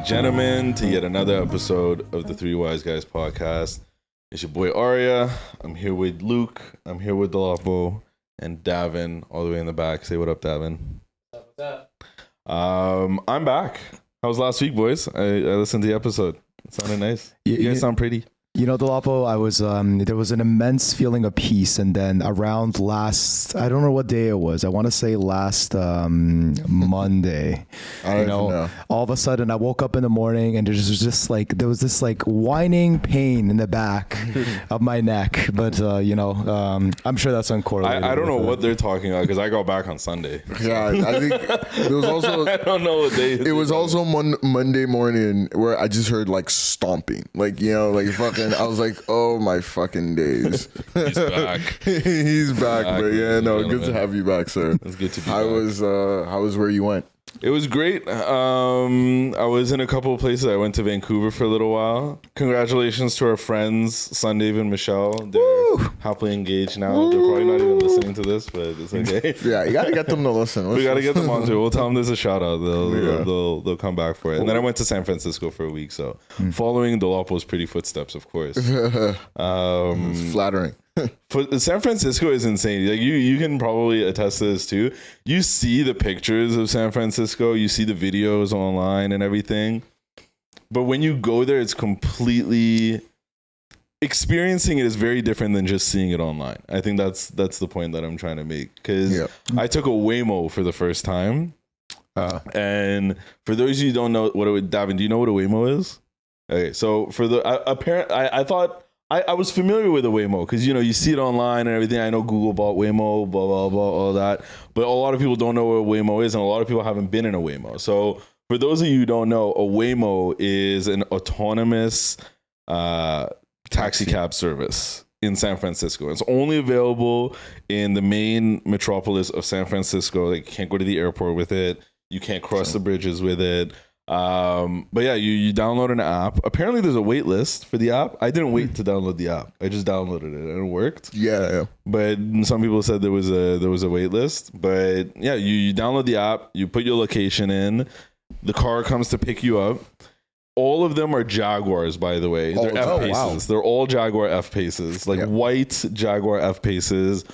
and gentlemen, to yet another episode of the Three Wise Guys podcast. It's your boy Arya. I'm here with Luke. I'm here with Delapo and Davin, all the way in the back. Say what up, Davin. What's up? I'm back. How was last week, boys? I listened to the episode. It sounded nice. You guys sound pretty. You know, Delapo, I was there was an immense feeling of peace, and then around last, I don't know what day it was. I want to say last Monday. I don't know. All of a sudden, I woke up in the morning, and there was this whining pain in the back of my neck. But I'm sure that's uncorrelated. I don't know what they're talking about because I got back on Sunday. Yeah, I think it was also. I don't know what day. It was also Monday morning where I just heard like stomping, like fucking. I was like, oh my fucking days. He's back. He's back, but yeah, no, good to have you back, sir. It's good to be How back. How was where you went? It was great. I was in a couple of places. I went to Vancouver for a little while. Congratulations to our friends, Sunday and Michelle. They're happily engaged now. They're probably not even listening to this, but it's okay. Yeah, you gotta get them to listen. We gotta get them on too. We'll tell them there's a shout out. They'll come back for it. And then I went to San Francisco for a week. So following Delapo's pretty footsteps, of course. It's flattering. San Francisco is insane. Like you can probably attest to this too. You see the pictures of San Francisco, you see the videos online and everything. But when you go there, it's completely experiencing it is very different than just seeing it online. I think that's the point that I'm trying to make. Because I took a Waymo for the first time. And for those of you who don't know Davin, do you know what a Waymo is? Okay, so for the I thought I was familiar with a Waymo because you see it online and everything. I know Google bought Waymo, blah blah blah, all that. But a lot of people don't know what a Waymo is, and a lot of people haven't been in a Waymo. So for those of you who don't know, a Waymo is an autonomous taxi cab service in San Francisco. It's only available in the main metropolis of San Francisco. Like, you can't go to the airport with it. You can't cross the bridges with it. But yeah, you download an app. Apparently there's a wait list for the app. I didn't wait to download the app. I just downloaded it and it worked. Yeah. But some people said there was a wait list. But yeah, you download the app, you put your location in, the car comes to pick you up. All of them are Jaguars, by the way. They're F-Paces. Wow. They're all Jaguar F-Paces, like white Jaguar F-Paces.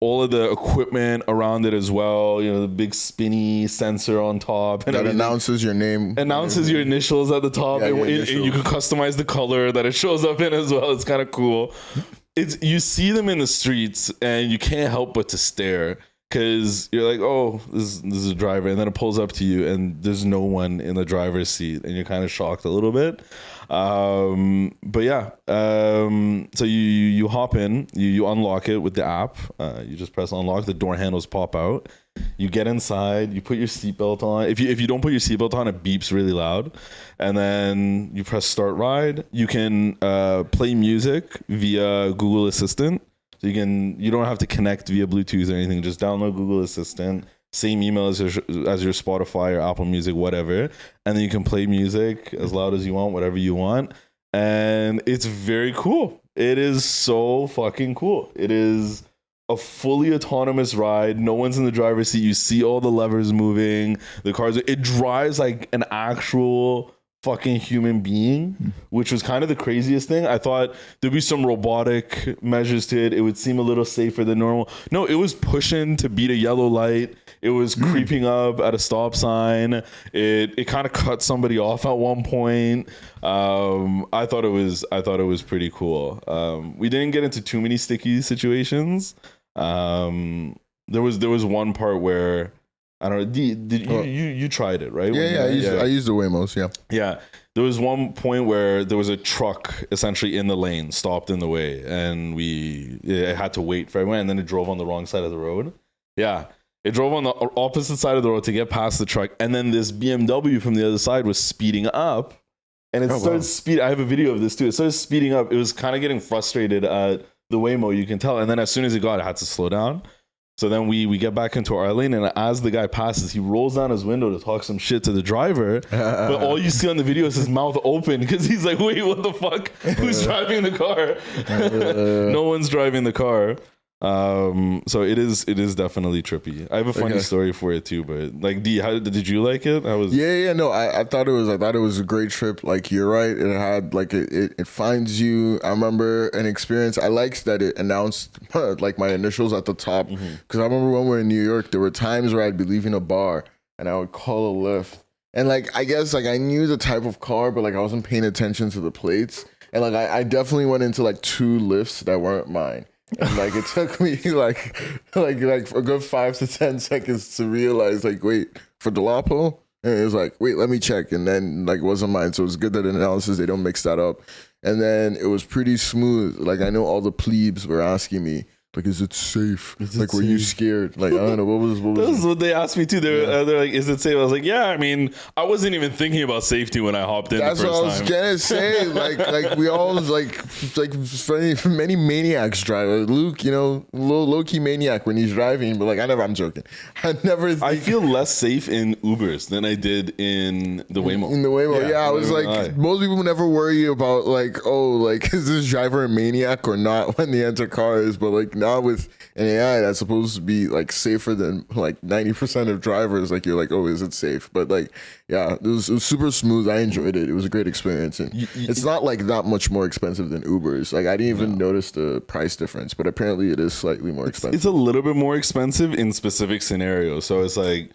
All of the equipment around it as well, the big spinny sensor on top. And that announces your name. Announces your initials at the top. Yeah, and you can customize the color that it shows up in as well. It's kind of cool. You see them in the streets and you can't help but to stare because you're like, oh, this is a driver. And then it pulls up to you and there's no one in the driver's seat and you're kind of shocked a little bit. But yeah, so you hop in, you unlock it with the app. You just press unlock, the door handles pop out. You get inside, you put your seatbelt on. If you don't put your seatbelt on, it beeps really loud. And then you press start ride. You can play music via Google Assistant. So you don't have to connect via Bluetooth or anything. Just download Google Assistant. Same email as your Spotify or Apple Music, whatever. And then you can play music as loud as you want, whatever you want. And it's very cool. It is so fucking cool. It is a fully autonomous ride. No one's in the driver's seat. You see all the levers moving. It drives like an actual fucking human being, which was kind of the craziest thing. I thought there'd be some robotic measures to it. It would seem a little safer than normal. No, it was pushing to beat a yellow light. It was creeping up at a stop sign. It kind of cut somebody off at one point. I thought it was pretty cool. We didn't get into too many sticky situations. There was one part where I don't know. You tried it, right? I used the Waymos. Yeah. There was one point where there was a truck essentially in the lane, stopped in the way, and it had to wait for everyone, and then it drove on the wrong side of the road. Yeah. It drove on the opposite side of the road to get past the truck, and then this BMW from the other side was speeding up, and it started speeding. I have a video of this too. It started speeding up. It was kind of getting frustrated at the Waymo, you can tell, and then as soon as it had to slow down. So then we get back into our lane, and as the guy passes, he rolls down his window to talk some shit to the driver. But all you see on the video is his mouth open because he's like, wait, what the fuck? Who's driving the car? No one's driving the car. So it is definitely trippy. I have a funny story for it too, but like, how did you like it? No, I thought it was a great trip. Like, you're right, it had like it finds you. I remember an experience. I liked that it announced like my initials at the top, because I remember when we were in New York, there were times where I'd be leaving a bar and I would call a Lyft, and like, I guess like I knew the type of car, but like I wasn't paying attention to the plates, and like I definitely went into like 2 Lyfts that weren't mine. And like it took me like a good 5 to 10 seconds to realize, like, wait, for Delapo? And it was like, wait, let me check. And then like it wasn't mine. So it was good that in analysis they don't mix that up. And then it was pretty smooth. Like, I know all the plebes were asking me, like, is it safe? Like, were you scared? Like, I don't know. What was That's what they asked me too. They're like, is it safe? I was like, yeah, I mean, I wasn't even thinking about safety when I hopped in the first time. That's what I was gonna say. Like we all like many maniacs drive. Luke, you know, low key maniac when he's driving, but like I'm joking. I feel less safe in Ubers than I did in the Waymo. In the Waymo, yeah. I was like, most people never worry about like, oh, like, is this driver a maniac or not when they enter cars, but like, now with an AI that's supposed to be like safer than like 90% of drivers, like, you're like, oh, is it safe? But like, yeah, it was super smooth. I enjoyed it. It was a great experience, and it's not like that much more expensive than Ubers. Like, I didn't even notice the price difference, but apparently it is slightly more expensive. It's a little bit more expensive in specific scenarios. So it's like,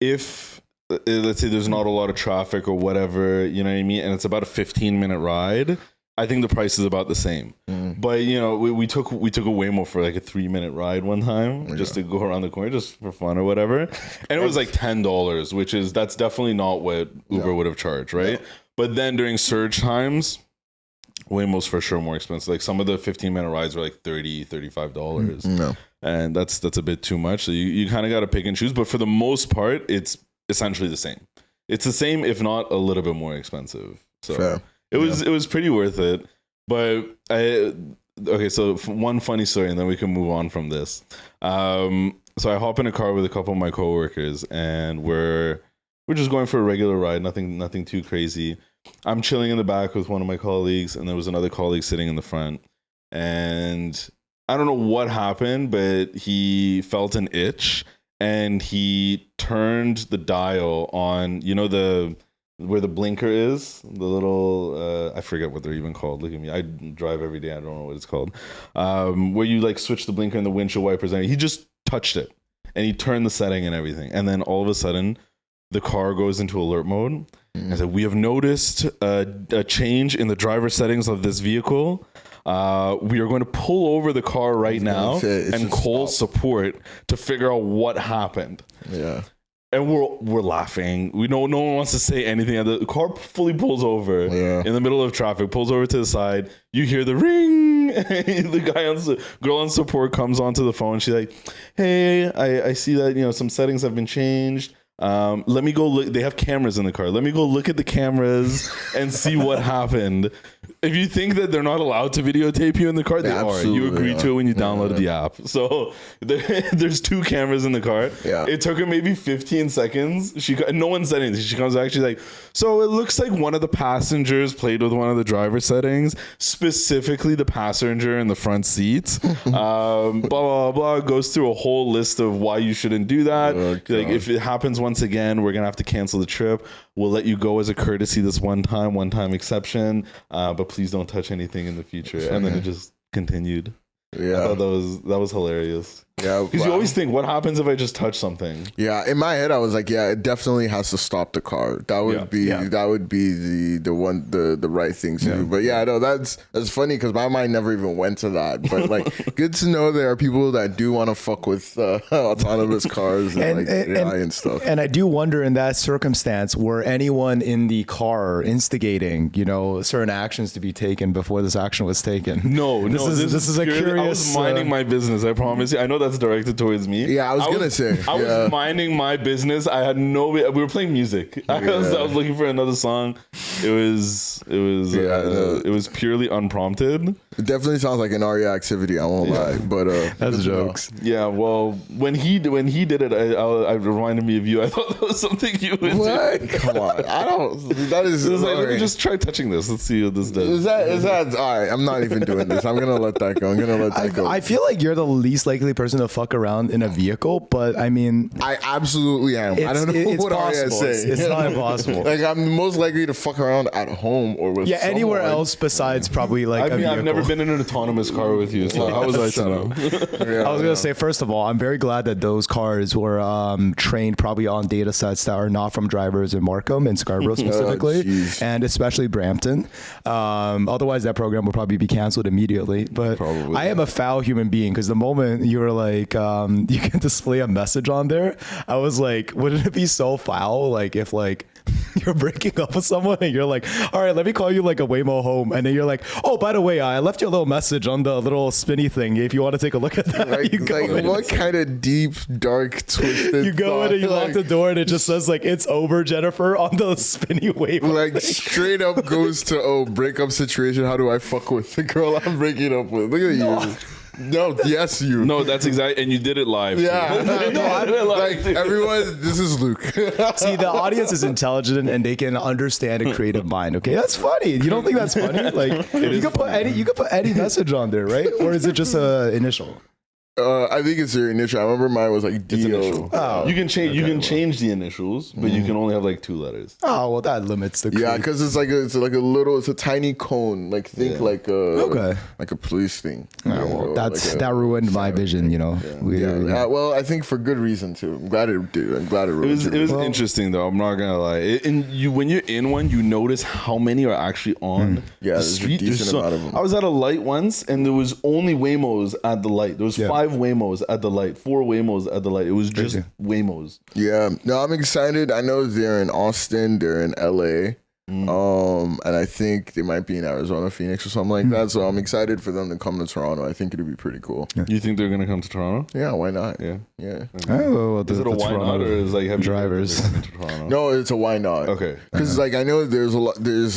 if let's say there's not a lot of traffic or whatever, you know what I mean, and it's about a 15-minute ride, I think the price is about the same. But you know, we took a Waymo for like a 3-minute ride one time, just to go around the corner, just for fun or whatever, and it was like $10, that's definitely not what Uber would have charged, right? But then during surge times, Waymo's for sure more expensive. Like, some of the 15-minute rides were like $30, $35, and that's a bit too much. So you kind of got to pick and choose. But for the most part, it's essentially the same. It's the same, if not a little bit more expensive. So. Fair. It was pretty worth it, but so one funny story, and then we can move on from this. So I hop in a car with a couple of my coworkers, and we're just going for a regular ride, nothing too crazy. I'm chilling in the back with one of my colleagues, and there was another colleague sitting in the front, and I don't know what happened, but he felt an itch, and he turned the dial on, you know, where the blinker is, the little, I forget what they're even called. Look at me. I drive every day. I don't know what it's called. Where you like switch the blinker and the windshield wipers. And he just touched it, and he turned the setting and everything. And then all of a sudden, the car goes into alert mode. I said, we have noticed a change in the driver settings of this vehicle. We are going to pull over the car right now and call support to figure out what happened. Yeah. And we're laughing. We know no one wants to say anything. The car fully pulls over in the middle of traffic, pulls over to the side. You hear the ring. The girl on support comes onto the phone. She's like, "Hey, I see that, you know, some settings have been changed. Let me go look. They have cameras in the car. Let me go look at the cameras and see what happened." If you think that they're not allowed to videotape you in the car, they are. You agreed to it when you downloaded the app. So there's 2 cameras in the car. Yeah. It took her maybe 15 seconds. No one said anything. She comes back. She's like, so it looks like one of the passengers played with one of the driver settings, specifically the passenger in the front seat. Blah, blah, blah. Goes through a whole list of why you shouldn't do that. Like, if it happens once again, we're going to have to cancel the trip. We'll let you go as a courtesy this one time exception. But please don't touch anything in the future. And then it just continued. Yeah, I thought that was hilarious. Yeah, because you always think, what happens if I just touch something? Yeah, in my head I was like, yeah, it definitely has to stop the car. That would be the right thing to do. But yeah, no, that's funny because my mind never even went to that. But like, good to know there are people that do want to fuck with autonomous cars and AI and stuff. And I do wonder, in that circumstance, were anyone in the car instigating, you know, certain actions to be taken before this action was taken? No, this is a curious. I was minding my business. I promise you. I know that's that's directed towards me. Yeah, I was gonna say. I was minding my business. I had no. We were playing music. I was looking for another song. It was purely unprompted. It definitely sounds like an Aria activity. I won't lie, but that's jokes. Yeah, well, when he did it, I reminded me of you. I thought that was something you would do. Come on, I don't. That is. It was like, let me just try touching this. Let's see what this does. Is that all right? I'm not even doing this. I'm gonna let that go. I feel like you're the least likely person to fuck around in a vehicle, but I mean, I absolutely am. I don't know what Aria is saying. It's not impossible. Like I'm most likely to fuck around at home or with anywhere else besides probably like. I've never been in an autonomous car with you, so how was I to know? I was gonna say, first of all, I'm very glad that those cars were trained probably on data sets that are not from drivers in Markham and Scarborough specifically, and especially Brampton. Otherwise, that program would probably be canceled immediately. But probably, I am a foul human being because the moment you were like, you can display a message on there, I was like, wouldn't it be so foul? Like if like you're breaking up with someone and you're like, all right, let me call you like a Waymo home, and then you're like, oh, by the way, I left you a little message on the little spinny thing. If you want to take a look at that, like what kind of deep, dark, twisted? You go in and you lock the door, and it just says like, "It's over, Jennifer," on the spinny Waymo. Like straight up goes to breakup situation. How do I fuck with the girl I'm breaking up with? Look at you. No, yes, you. No, that's exactly, and you did it live. Yeah, like everyone. This is Luke. See, the audience is intelligent and they can understand a creative mind. Okay, that's funny. You don't think that's funny? Like you could put any message on there, right? Or is it just a initial? I think it's your initial. I remember mine was like D-O. Oh, you can change the initials, but you can only have like 2 letters. Oh well, that limits the. Yeah, because it's a tiny cone. Like think like a police thing. Yeah, well, that ruined my vision. You know. Yeah. Well, I think for good reason too. I'm glad it did. I'm glad it ruined. It was interesting though. I'm not gonna lie. When you're in one, you notice how many are actually on the street. There's a decent amount of them. I was at a light once, and there was only Waymos at the light. There was 5 Waymos at the light, 4 Waymos at the light. It was just Waymos. Yeah, no, I'm excited. I know they're in Austin, they're in LA, and I think they might be in Arizona, Phoenix, or something like that. So I'm excited for them to come to Toronto. I think it'd be pretty cool. Yeah. You think they're gonna come to Toronto? Yeah, why not? Yeah. Oh, well, is it a why not, or is like have drivers? No, it's a why not. Okay, because like I know there's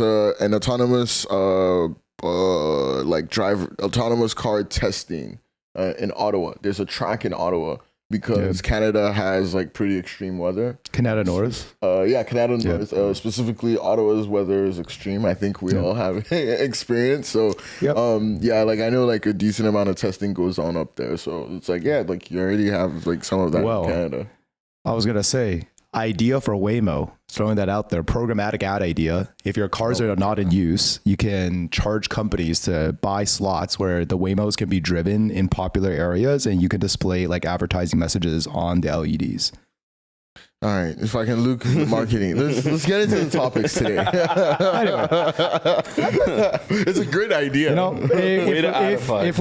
an autonomous autonomous car testing in Ottawa. There's a track in Ottawa because Canada has like pretty extreme weather. Canada North? Canada North. Specifically, Ottawa's weather is extreme. I think we all have experience. So, like I know like a decent amount of testing goes on up there. So it's like, like you already have like some of that in Canada. I was going to say, idea for Waymo, throwing that out there, programmatic ad idea. If your cars are not in use, you can charge companies to buy slots where the Waymos can be driven in popular areas, and you can display like advertising messages on the LEDs. All right, if I can Luke marketing, let's get into the topics today. It's a great idea. You know, if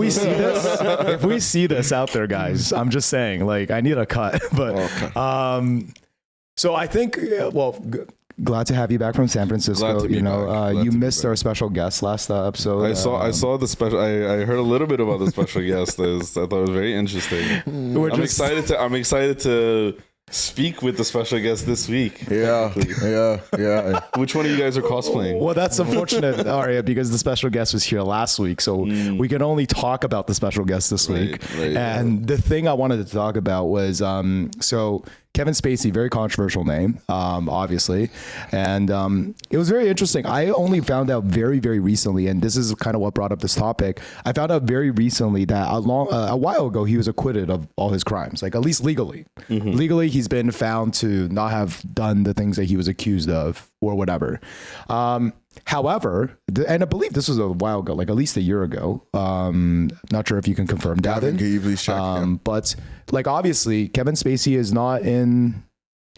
we see this out there, guys, I'm just saying, like, I need a cut. But so I think, glad to have you back from San Francisco. You missed our special guest last episode. I saw the special. I heard a little bit about the special guest. I thought it was very interesting. I'm excited to speak with the special guest this week. Yeah. Which one of you guys are cosplaying? Well, that's unfortunate, Aria, because the special guest was here last week, so we can only talk about the special guest this week. And the thing I wanted to talk about was so Kevin Spacey, very controversial name, obviously. And it was very interesting. I only found out very, very recently, and this is kind of what brought up this topic. I found out very recently that a while ago, he was acquitted of all his crimes, like at least legally. Legally, he's been found to not have done the things that he was accused of or whatever. However, and I believe this was a while ago, like at least a year ago. Not sure if you can confirm, Davin. Can you please check? But like obviously, Kevin Spacey is not in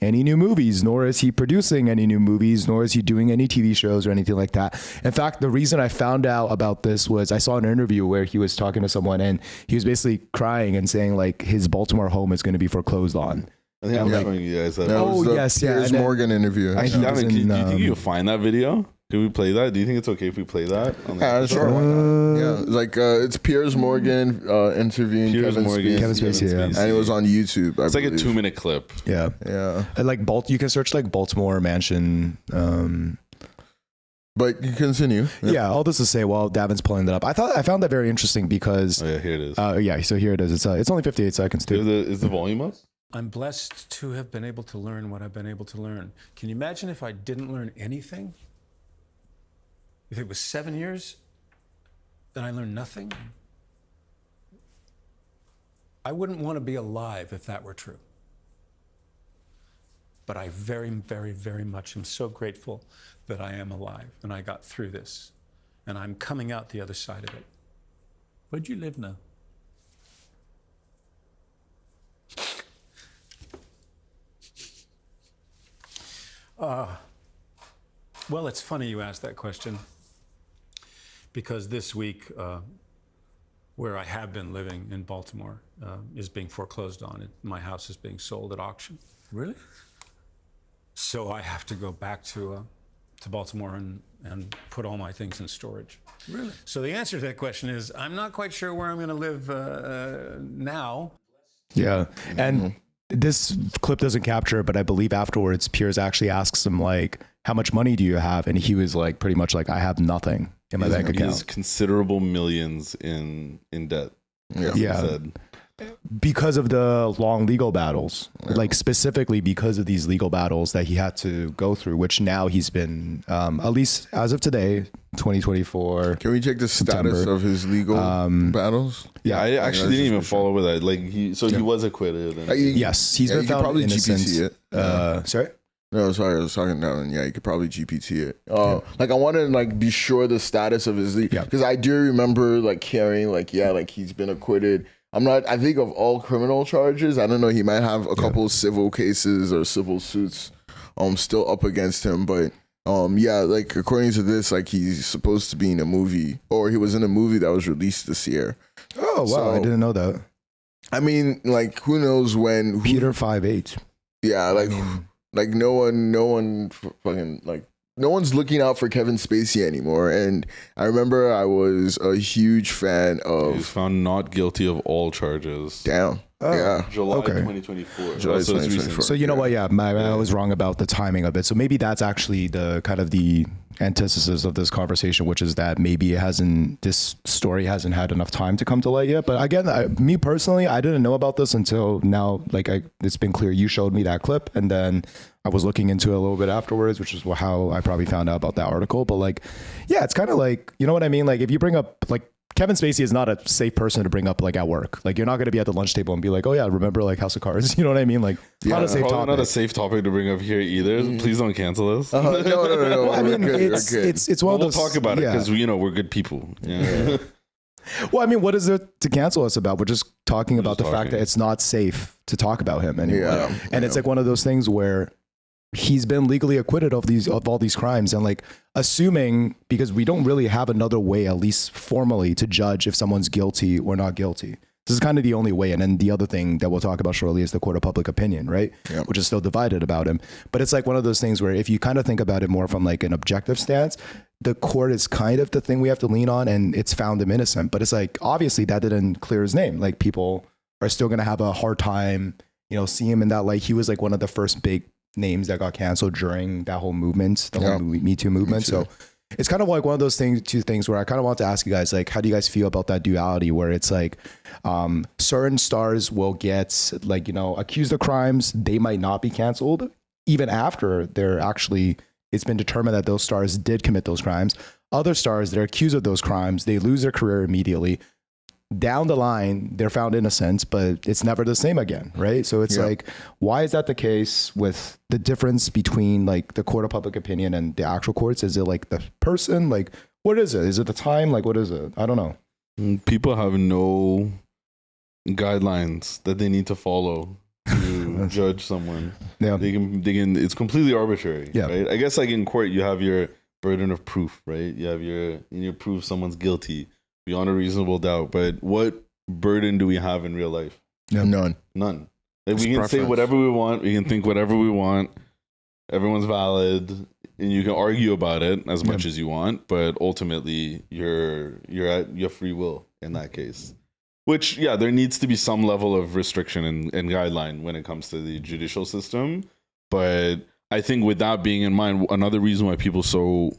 any new movies, nor is he producing any new movies, nor is he doing any TV shows or anything like that. In fact, the reason I found out about this was I saw an interview where he was talking to someone and he was basically crying and saying like his Baltimore home is going to be foreclosed on. I think I'm showing you guys that. Yes, Piers Morgan interview. Actually, do you think you'll find that video? Can we play that? Do you think it's okay if we play that? Yeah, sure. Why not? Yeah, like it's Piers Morgan interviewing Kevin Spacey, yeah. And it was on YouTube. It's like a 2-minute clip. Yeah. And like you can search like Baltimore mansion. But you continue. Yeah, all this to say while Davin's pulling that up, I found that very interesting because. Oh yeah, here it is. So here it is. It's only 58 seconds too. Is the volume up? I'm blessed to have been able to learn what I've been able to learn. Can you imagine if I didn't learn anything? If it was 7 years, then I learned nothing? I wouldn't want to be alive if that were true. But I very, very, very much am so grateful that I am alive and I got through this. And I'm coming out the other side of it. Where'd you live now? Well, it's funny you asked that question because this week, where I have been living in Baltimore, is being foreclosed on. My house is being sold at auction. Really? So I have to go back to Baltimore and put all my things in storage. Really? So the answer to that question is I'm not quite sure where I'm going to live now. Yeah, and this clip doesn't capture it, but I believe afterwards Piers actually asks him like, how much money do you have? And he was like, pretty much like, I have nothing in my bank account. He has considerable millions in debt. Yeah. Because of the long legal battles, like specifically because of these legal battles that he had to go through, which now he's been, at least as of today, 2024. Can we check the status of his legal battles? Yeah, I actually didn't even follow with that. Like he was acquitted. And yes, he's been found probably innocent. GPT it. Sorry? No, sorry, I was talking down. Yeah, you could probably GPT it. Like I want to like be sure the status of his legal, because I do remember like hearing like he's been acquitted. I think of all criminal charges, I don't know, he might have a couple civil cases or civil suits still up against him, but like according to this, like he's supposed to be in a movie, or he was in a movie that was released this year. Oh wow, so, I didn't know that. I mean, like who knows when Peter 5'8". Yeah, like no one fucking like no one's looking out for Kevin Spacey anymore. And I remember I was a huge fan of. He was found not guilty of all charges. Damn. Yeah. July 2024. July 2024. So you know what? Yeah, I was wrong about the timing of it. So maybe that's actually the kind of the antithesis of this conversation, which is that maybe this story hasn't had enough time to come to light yet. But again, me personally, I didn't know about this until now. Like it's been clear. You showed me that clip, and then I was looking into it a little bit afterwards, which is how I probably found out about that article. But like, yeah, it's kind of like, you know what I mean? Like if you bring up like Kevin Spacey is not a safe person to bring up like at work. Like you're not going to be at the lunch table and be like, oh yeah, remember like House of Cards? You know what I mean? Like not a safe topic. Not a safe topic to bring up here either. Please don't cancel us. No. Well, I mean, it's one of those. We'll talk about it because we're good people. Yeah. Well, I mean, what is there to cancel us about? We're just talking about the fact that it's not safe to talk about him anymore. Yeah, and it's like one of those things where he's been legally acquitted of all these crimes, and like assuming, because we don't really have another way, at least formally, to judge if someone's guilty or not guilty. This is kind of the only way. And then the other thing that we'll talk about shortly is the court of public opinion, right? Yep. Which is still divided about him. But it's like one of those things where if you kind of think about it more from like an objective stance, the court is kind of the thing we have to lean on, and it's found him innocent. But it's like, obviously that didn't clear his name. Like people are still going to have a hard time, see him in that light. He was like one of the first big names that got canceled during that whole movement, the whole Me Too movement. So it's kind of like one of those two things where I kind of want to ask you guys, like, how do you guys feel about that duality where it's like certain stars will get like, accused of crimes, they might not be canceled even after it's been determined that those stars did commit those crimes. Other stars that are accused of those crimes, they lose their career immediately. Down the line, they're found innocent, but it's never the same again, right? So it's like, why is that the case with the difference between like the court of public opinion and the actual courts? Is it like the person? Like, what is it? Is it the time? Like, what is it? I don't know. People have no guidelines that they need to follow to judge someone. Yeah, they can. It's completely arbitrary. Yeah, right? I guess like in court, you have your burden of proof, right? You have you prove someone's guilty beyond a reasonable doubt, but what burden do we have in real life? None. Like we can say whatever we want, we can think whatever we want. Everyone's valid, and you can argue about it as much as you want, but ultimately you're at your free will in that case. Which, yeah, there needs to be some level of restriction and guideline when it comes to the judicial system. But I think with that being in mind, another reason why people so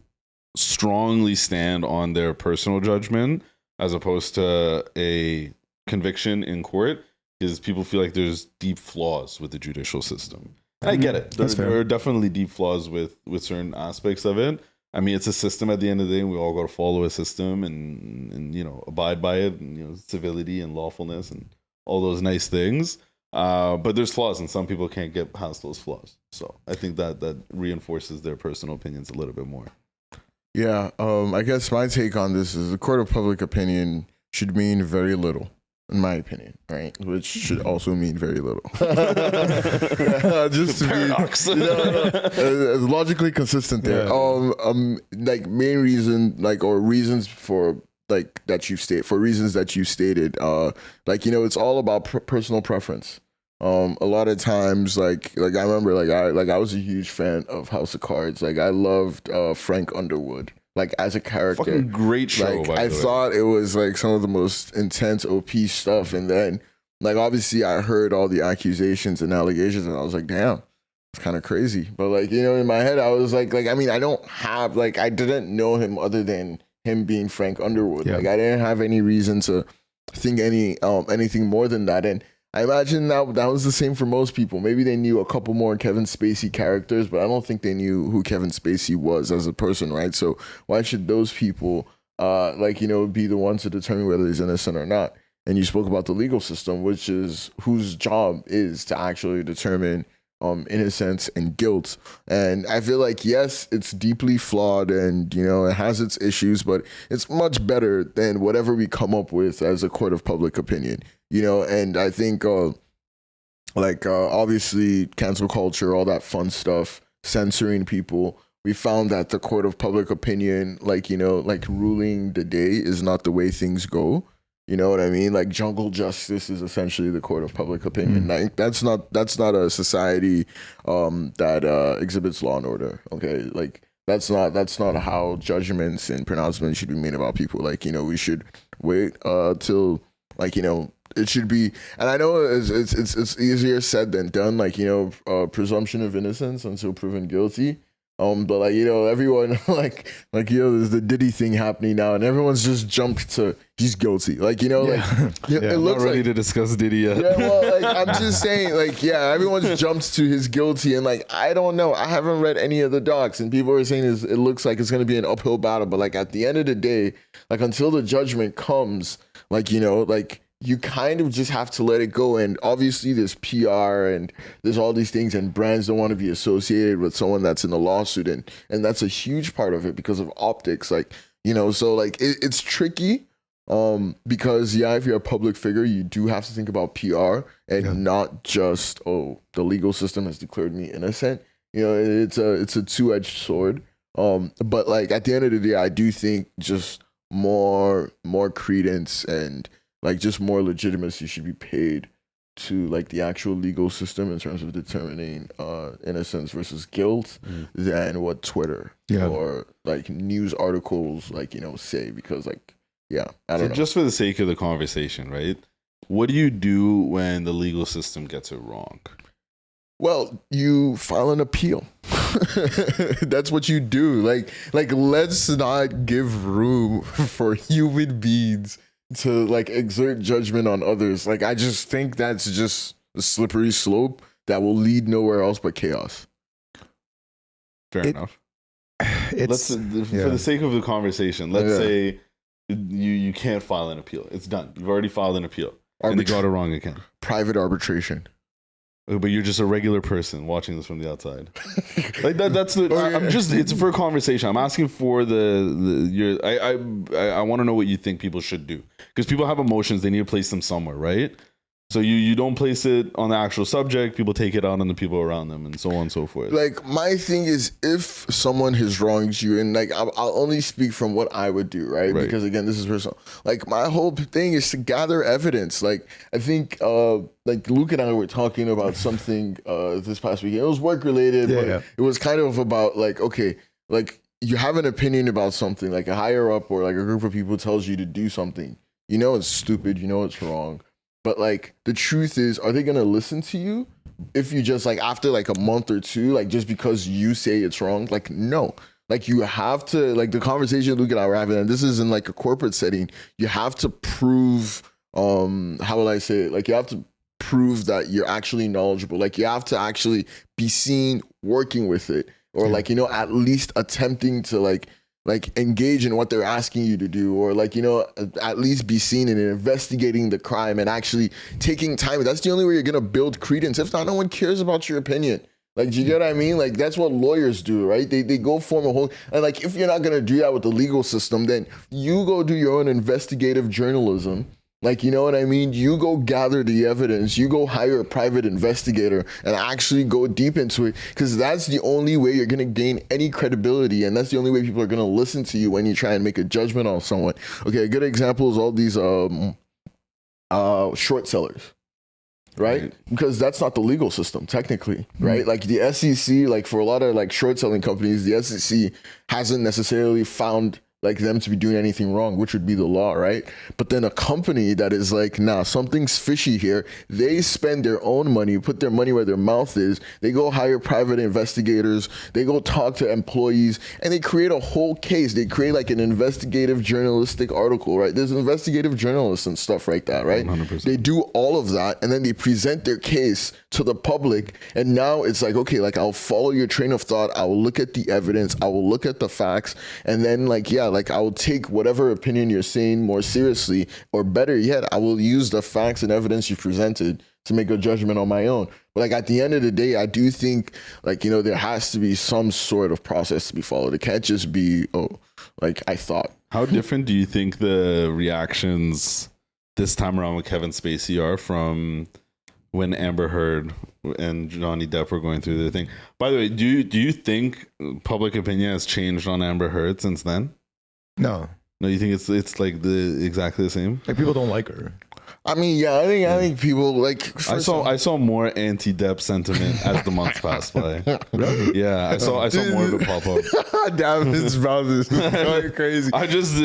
strongly stand on their personal judgment as opposed to a conviction in court is people feel like there's deep flaws with the judicial system. And I get it. There are definitely deep flaws with certain aspects of it. I mean, it's a system at the end of the day, and we all got to follow a system and abide by it, and civility and lawfulness and all those nice things. But there's flaws, and some people can't get past those flaws. So I think that reinforces their personal opinions a little bit more. Yeah, I guess my take on this is the court of public opinion should mean very little, in my opinion, right? Which should also mean very little. Just to Paradox. be logically consistent there. Like main reason, or reasons for that you state for reasons that you stated. It's all about personal preference. A lot of times, I remember, I was a huge fan of House of Cards. I loved Frank Underwood. As a character. Fucking great show, by the way. I thought it was some of the most intense OP stuff. And then obviously I heard all the accusations and allegations and I was like, damn, it's kind of crazy. But in my head, I was I don't have, I didn't know him other than him being Frank Underwood. I didn't have any reason to think anything more than that. And I imagine that was the same for most people. Maybe they knew a couple more Kevin Spacey characters, but I don't think they knew who Kevin Spacey was as a person, right? So why should those people, be the ones to determine whether he's innocent or not? And you spoke about the legal system, which is whose job is to actually determine innocence and guilt. And I feel yes, it's deeply flawed and, it has its issues, but it's much better than whatever we come up with as a court of public opinion. And I think, obviously, cancel culture, all that fun stuff, censoring people. We found that the court of public opinion, ruling the day is not the way things go. You know what I mean? Jungle justice is essentially the court of public opinion. That's not a society that exhibits law and order. Okay, that's not how judgments and pronouncements should be made about people. We should wait till it should be, and I know it's easier said than done. Presumption of innocence until proven guilty. But everyone there's the Diddy thing happening now, and everyone's just jumped to he's guilty. It looks not ready to discuss Diddy yet. Yeah, well, I'm just saying, everyone's jumped to his guilty, and I don't know. I haven't read any of the docs, and people are saying it looks like it's gonna be an uphill battle. But at the end of the day, until the judgment comes, you kind of just have to let it go. And obviously there's PR and there's all these things, and brands don't want to be associated with someone that's in a lawsuit. And that's a huge part of it because of optics. So it's tricky because if you're a public figure, you do have to think about PR and not just, the legal system has declared me innocent. It's a two-edged sword. But at the end of the day, I do think just more credence and just more legitimacy should be paid to the actual legal system in terms of determining innocence versus guilt than what Twitter or news articles say, because I don't know. Just for the sake of the conversation, right? What do you do when the legal system gets it wrong? Well, you file an appeal. That's what you do. Let's not give room for human beings to exert judgment on others. I just think that's just a slippery slope that will lead nowhere else but chaos. Fair enough. For the sake of the conversation, let's say you can't file an appeal. It's done. You've already filed an appeal. And they got it wrong again. Private arbitration. But you're just a regular person watching this from the outside. It's for a conversation. I'm asking for I want to know what you think people should do, because people have emotions. They need to place them somewhere, right? So you don't place it on the actual subject. People take it out on the people around them, and so on and so forth. Like, my thing is, if someone has wronged you, and like I'll only speak from what I would do, right? Because again, this is personal. Like, my whole thing is to gather evidence. Like, I think like Luke and I were talking about something this past weekend. It was work related, but it was kind of about like, okay, like you have an opinion about something, like a higher up or like a group of people tells you to do something. You know it's stupid. You know it's wrong. But like the truth is, are they gonna listen to you if you just like after like a month or two, like just because you say it's wrong? Like, no. Like, you have to, like, the conversation Luke and I were having, and this is in like a corporate setting, you have to prove how will I say it? Like, you have to prove that you're actually knowledgeable. Like, you have to actually be seen working with it, or like, you know, at least attempting to like engage in what they're asking you to do, or like, you know, at least be seen in investigating the crime and actually taking time. That's the only way you're going to build credence. If not, no one cares about your opinion. Like, do you get what I mean? Like, that's what lawyers do, right? They go form a whole, and like, if you're not going to do that with the legal system, then you go do your own investigative journalism. Like, you know what I mean? You go gather the evidence, you go hire a private investigator and actually go deep into it, because that's the only way you're going to gain any credibility, and that's the only way people are going to listen to you when you try and make a judgment on someone. Okay, a good example is all these short sellers, right? Because that's not the legal system, technically, right? Like, the SEC, like for a lot of like short selling companies, the SEC hasn't necessarily found like them to be doing anything wrong, which would be the law, right? But then a company that is like, nah, something's fishy here. They spend their own money, put their money where their mouth is. They go hire private investigators. They go talk to employees, and they create a whole case. They create like an investigative journalistic article, right? There's investigative journalists and stuff like that, right? 100%. They do all of that, and then they present their case to the public. And now it's like, okay, like, I'll follow your train of thought. I will look at the evidence. I will look at the facts. And then like, yeah, like, I will take whatever opinion you're saying more seriously, or better yet, I will use the facts and evidence you presented to make a judgment on my own. But like, at the end of the day, I do think, like, you know, there has to be some sort of process to be followed. It can't just be, oh, like I thought. How different do you think the reactions this time around with Kevin Spacey are from when Amber Heard and Johnny Depp were going through their thing? By the way, do you think public opinion has changed on Amber Heard since then? No. No, you think it's like exactly the same? Like, people don't like her. I mean, yeah, I think people like. I saw more anti-Depp sentiment as the months passed by. Really? Yeah, I saw more of it pop up. David's mouth is going crazy. I'm just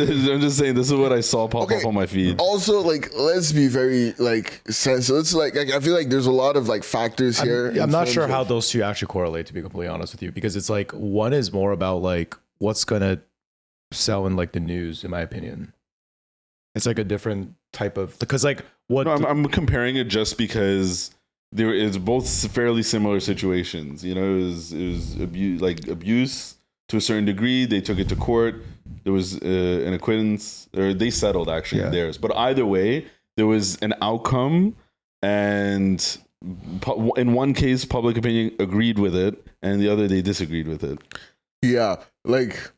saying, this is what I saw pop up on my feed. Also, like, let's be very like sensitive. It's like I feel like there's a lot of like factors here. I'm not sure how those two actually correlate, to be completely honest with you, because it's like, one is more about like what's gonna sell in like the news, in my opinion. It's like a different type of, because like what I'm comparing it just because there is both fairly similar situations. You know, it was abuse to a certain degree. They took it to court. There was an acquittance, or they settled actually theirs. But either way, there was an outcome, and in one case, public opinion agreed with it, and the other they disagreed with it. Yeah, like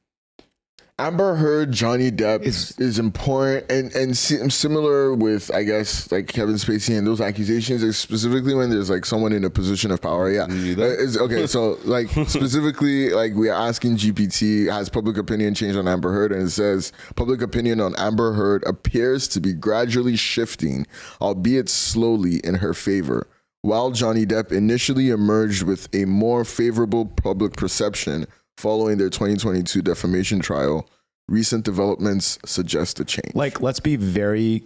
Amber Heard, Johnny Depp is important, and similar with, I guess, like Kevin Spacey and those accusations, is specifically when there's like someone in a position of power. Yeah. Okay. So like specifically, like, we are asking GPT, has public opinion changed on Amber Heard? And it says public opinion on Amber Heard appears to be gradually shifting, albeit slowly, in her favor. While Johnny Depp initially emerged with a more favorable public perception following their 2022 defamation trial, recent developments suggest a change. Like, let's be very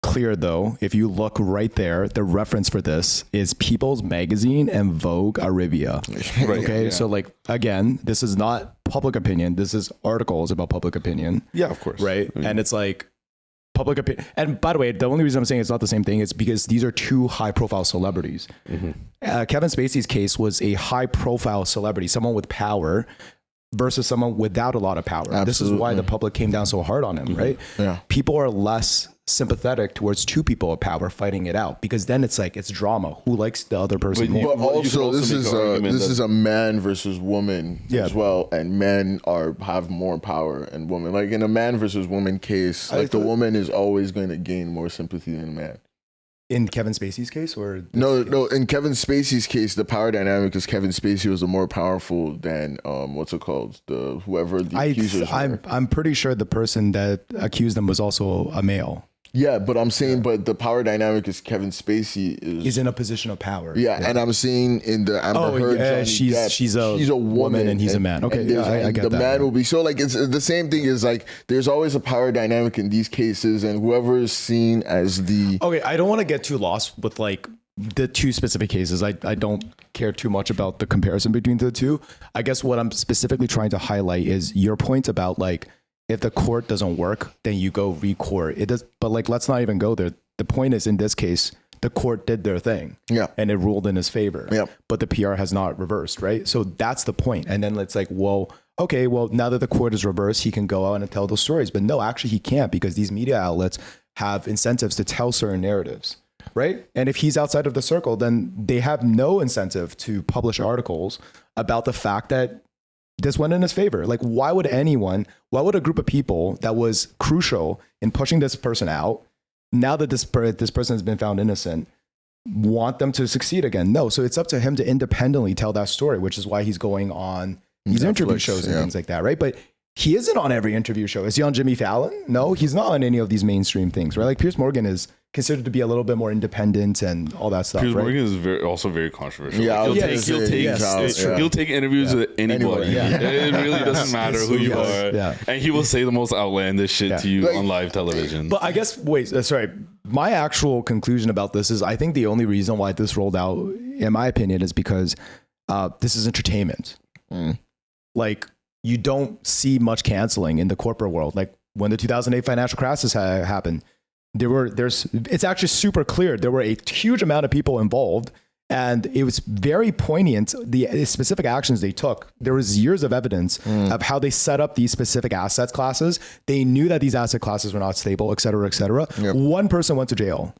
clear though. If you look right there, the reference for this is People's Magazine and Vogue Arabia. Right. Okay. Yeah. So like, again, this is not public opinion. This is articles about public opinion. Yeah, of course. Right. I mean, and it's like public opinion. And by the way, the only reason I'm saying it's not the same thing is because these are two high profile celebrities. Mm-hmm. Kevin Spacey's case was a high profile celebrity, someone with power, versus someone without a lot of power. Absolutely. This is why the public came down so hard on him, right? Yeah. People are less sympathetic towards two people of power fighting it out, because then it's like, it's drama. Who likes the other person more? But also, this is a man versus woman as well, and men have more power and women. Like, in a man versus woman case, like, the woman is always going to gain more sympathy than a man. In Kevin Spacey's case, or No. In Kevin Spacey's case, the power dynamic is Kevin Spacey was more powerful than what's it called? Whoever the accusers were. I'm pretty sure the person that accused them was also a male. Yeah, but I'm saying, but the power dynamic is Kevin Spacey He's in a position of power. Yeah, and I'm seeing in the Amber Heard, Johnny Depp, she's a woman and he's a man. Okay, I get the that. man will be so like it's the same thing is like there's always a power dynamic in these cases, and whoever is seen as the Okay, I don't want to get too lost with like the two specific cases. I don't care too much about the comparison between the two. I guess what I'm specifically trying to highlight is your point about like, if the court doesn't work, then you go re-court. It does, but like, let's not even go there. The point is, in this case, the court did their thing, and it ruled in his favor. But the PR has not reversed, right? So that's the point. And then it's like, well, okay, well, now that the court is reversed, he can go out and tell those stories. But no, actually, he can't, because these media outlets have incentives to tell certain narratives, right? And if he's outside of the circle, then they have no incentive to publish articles about the fact that this went in his favor. Like, why would a group of people that was crucial in pushing this person out, now that this person has been found innocent, want them to succeed again? No. So it's up to him to independently tell that story, which is why he's going on these interview shows and things like that, right? But he isn't on every interview show. Is he on Jimmy Fallon? No, he's not on any of these mainstream things, right? Like Piers Morgan is considered to be a little bit more independent and all that stuff. Piers right? Morgan is also very controversial. Yeah, He'll take interviews with anybody. It really doesn't matter who you are. Yeah. And he will say the most outlandish shit to you on live television. But I guess, sorry. My actual conclusion about this is I think the only reason why this rolled out, in my opinion, is because this is entertainment. Like, you don't see much canceling in the corporate world. Like when the 2008 financial crisis happened, it's actually super clear. There were a huge amount of people involved, and it was very poignant, the specific actions they took. There was years of evidence of how they set up these specific asset classes. They knew that these asset classes were not stable, et cetera, et cetera. One person went to jail.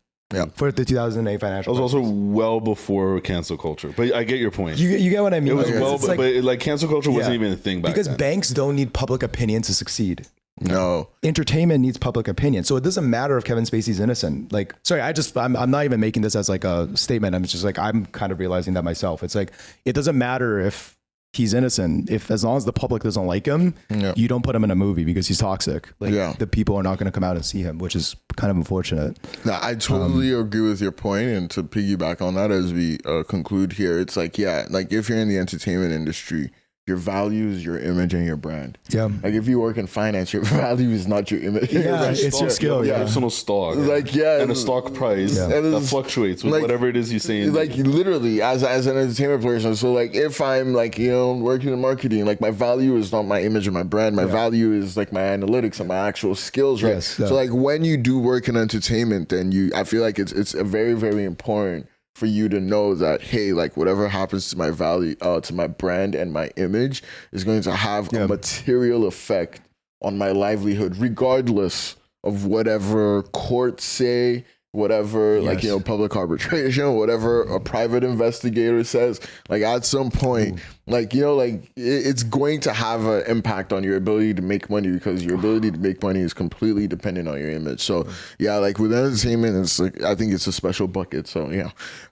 For the 2008 financial crisis. It was also well before cancel culture, but I get your point. You get what I mean? It was but cancel culture wasn't even a thing back then. Because banks don't need public opinion to succeed. No. Entertainment needs public opinion. So it doesn't matter if Kevin Spacey's innocent. Like, sorry, I'm not even making this as like a statement. I'm just like, I'm kind of realizing that myself. It's like, it doesn't matter if he's innocent. As long as the public doesn't like him, you don't put him in a movie because he's toxic. Like the people are not going to come out and see him, which is kind of unfortunate. No, I totally agree with your point. And to piggyback on that as we conclude here, it's like, like if you're in the entertainment industry, your value is your image and your brand. Like if you work in finance, your value is not your image. It's your skill. Personal stock. Like and a stock price that fluctuates with whatever it is you say. Like literally, as an entertainment person. So like if I'm like working in marketing, like my value is not my image and my brand. My value is like my analytics and my actual skills, right? So like when you do work in entertainment, then I feel like it's a very, very important for you to know that, hey, like whatever happens to my value, to my brand and my image is going to have a material effect on my livelihood, regardless of whatever courts say, whatever, public arbitration, whatever a private investigator says. Like at some point, it's going to have an impact on your ability to make money, because your ability to make money is completely dependent on your image. So like with entertainment, it's like, I think it's a special bucket. So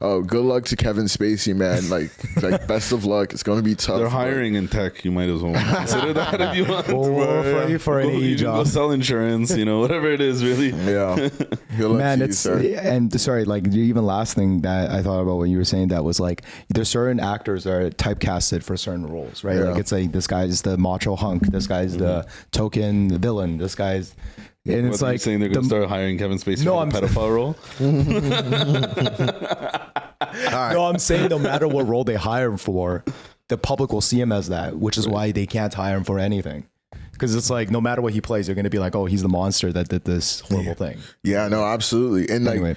good luck to Kevin Spacey, man. Like best of luck. It's going to be tough. They're hiring in tech. You might as well consider that if you want. Or for an AE job. Go sell insurance, whatever it is, really. Good luck man, to you, sir. And sorry, like the even last thing that I thought about when you were saying that was like, there's certain actors that are typecasted for certain roles, right? Like it's like, this guy's the macho hunk, this guy's the token villain, this guy's, and it's like saying they're going to start hiring Kevin Spacey for the pedophile role. No, I'm saying no matter what role they hire him for, the public will see him as that, which is why they can't hire him for anything. Because it's like, no matter what he plays, they're going to be like, oh, he's the monster that did this horrible thing. Yeah, no, absolutely. And anyway.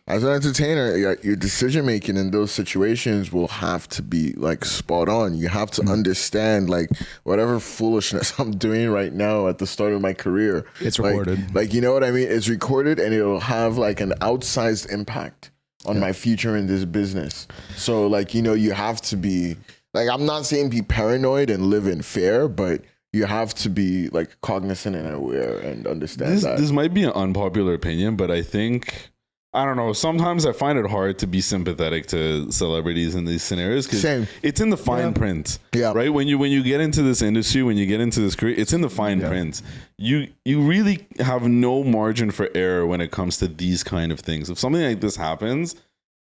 As an entertainer, your decision making in those situations will have to be like spot on. You have to understand like whatever foolishness I'm doing right now at the start of my career. It's recorded. Like, you know what I mean? It's recorded, and it'll have like an outsized impact on my future in this business. So like, you have to be like, I'm not saying be paranoid and live in fear, but you have to be like cognizant and aware and understand that. This might be an unpopular opinion, but I think I don't know. Sometimes I find it hard to be sympathetic to celebrities in these scenarios because it's in the fine print. Yeah. Right. When you get into this industry, when you get into this career, it's in the fine print. You really have no margin for error when it comes to these kind of things. If something like this happens,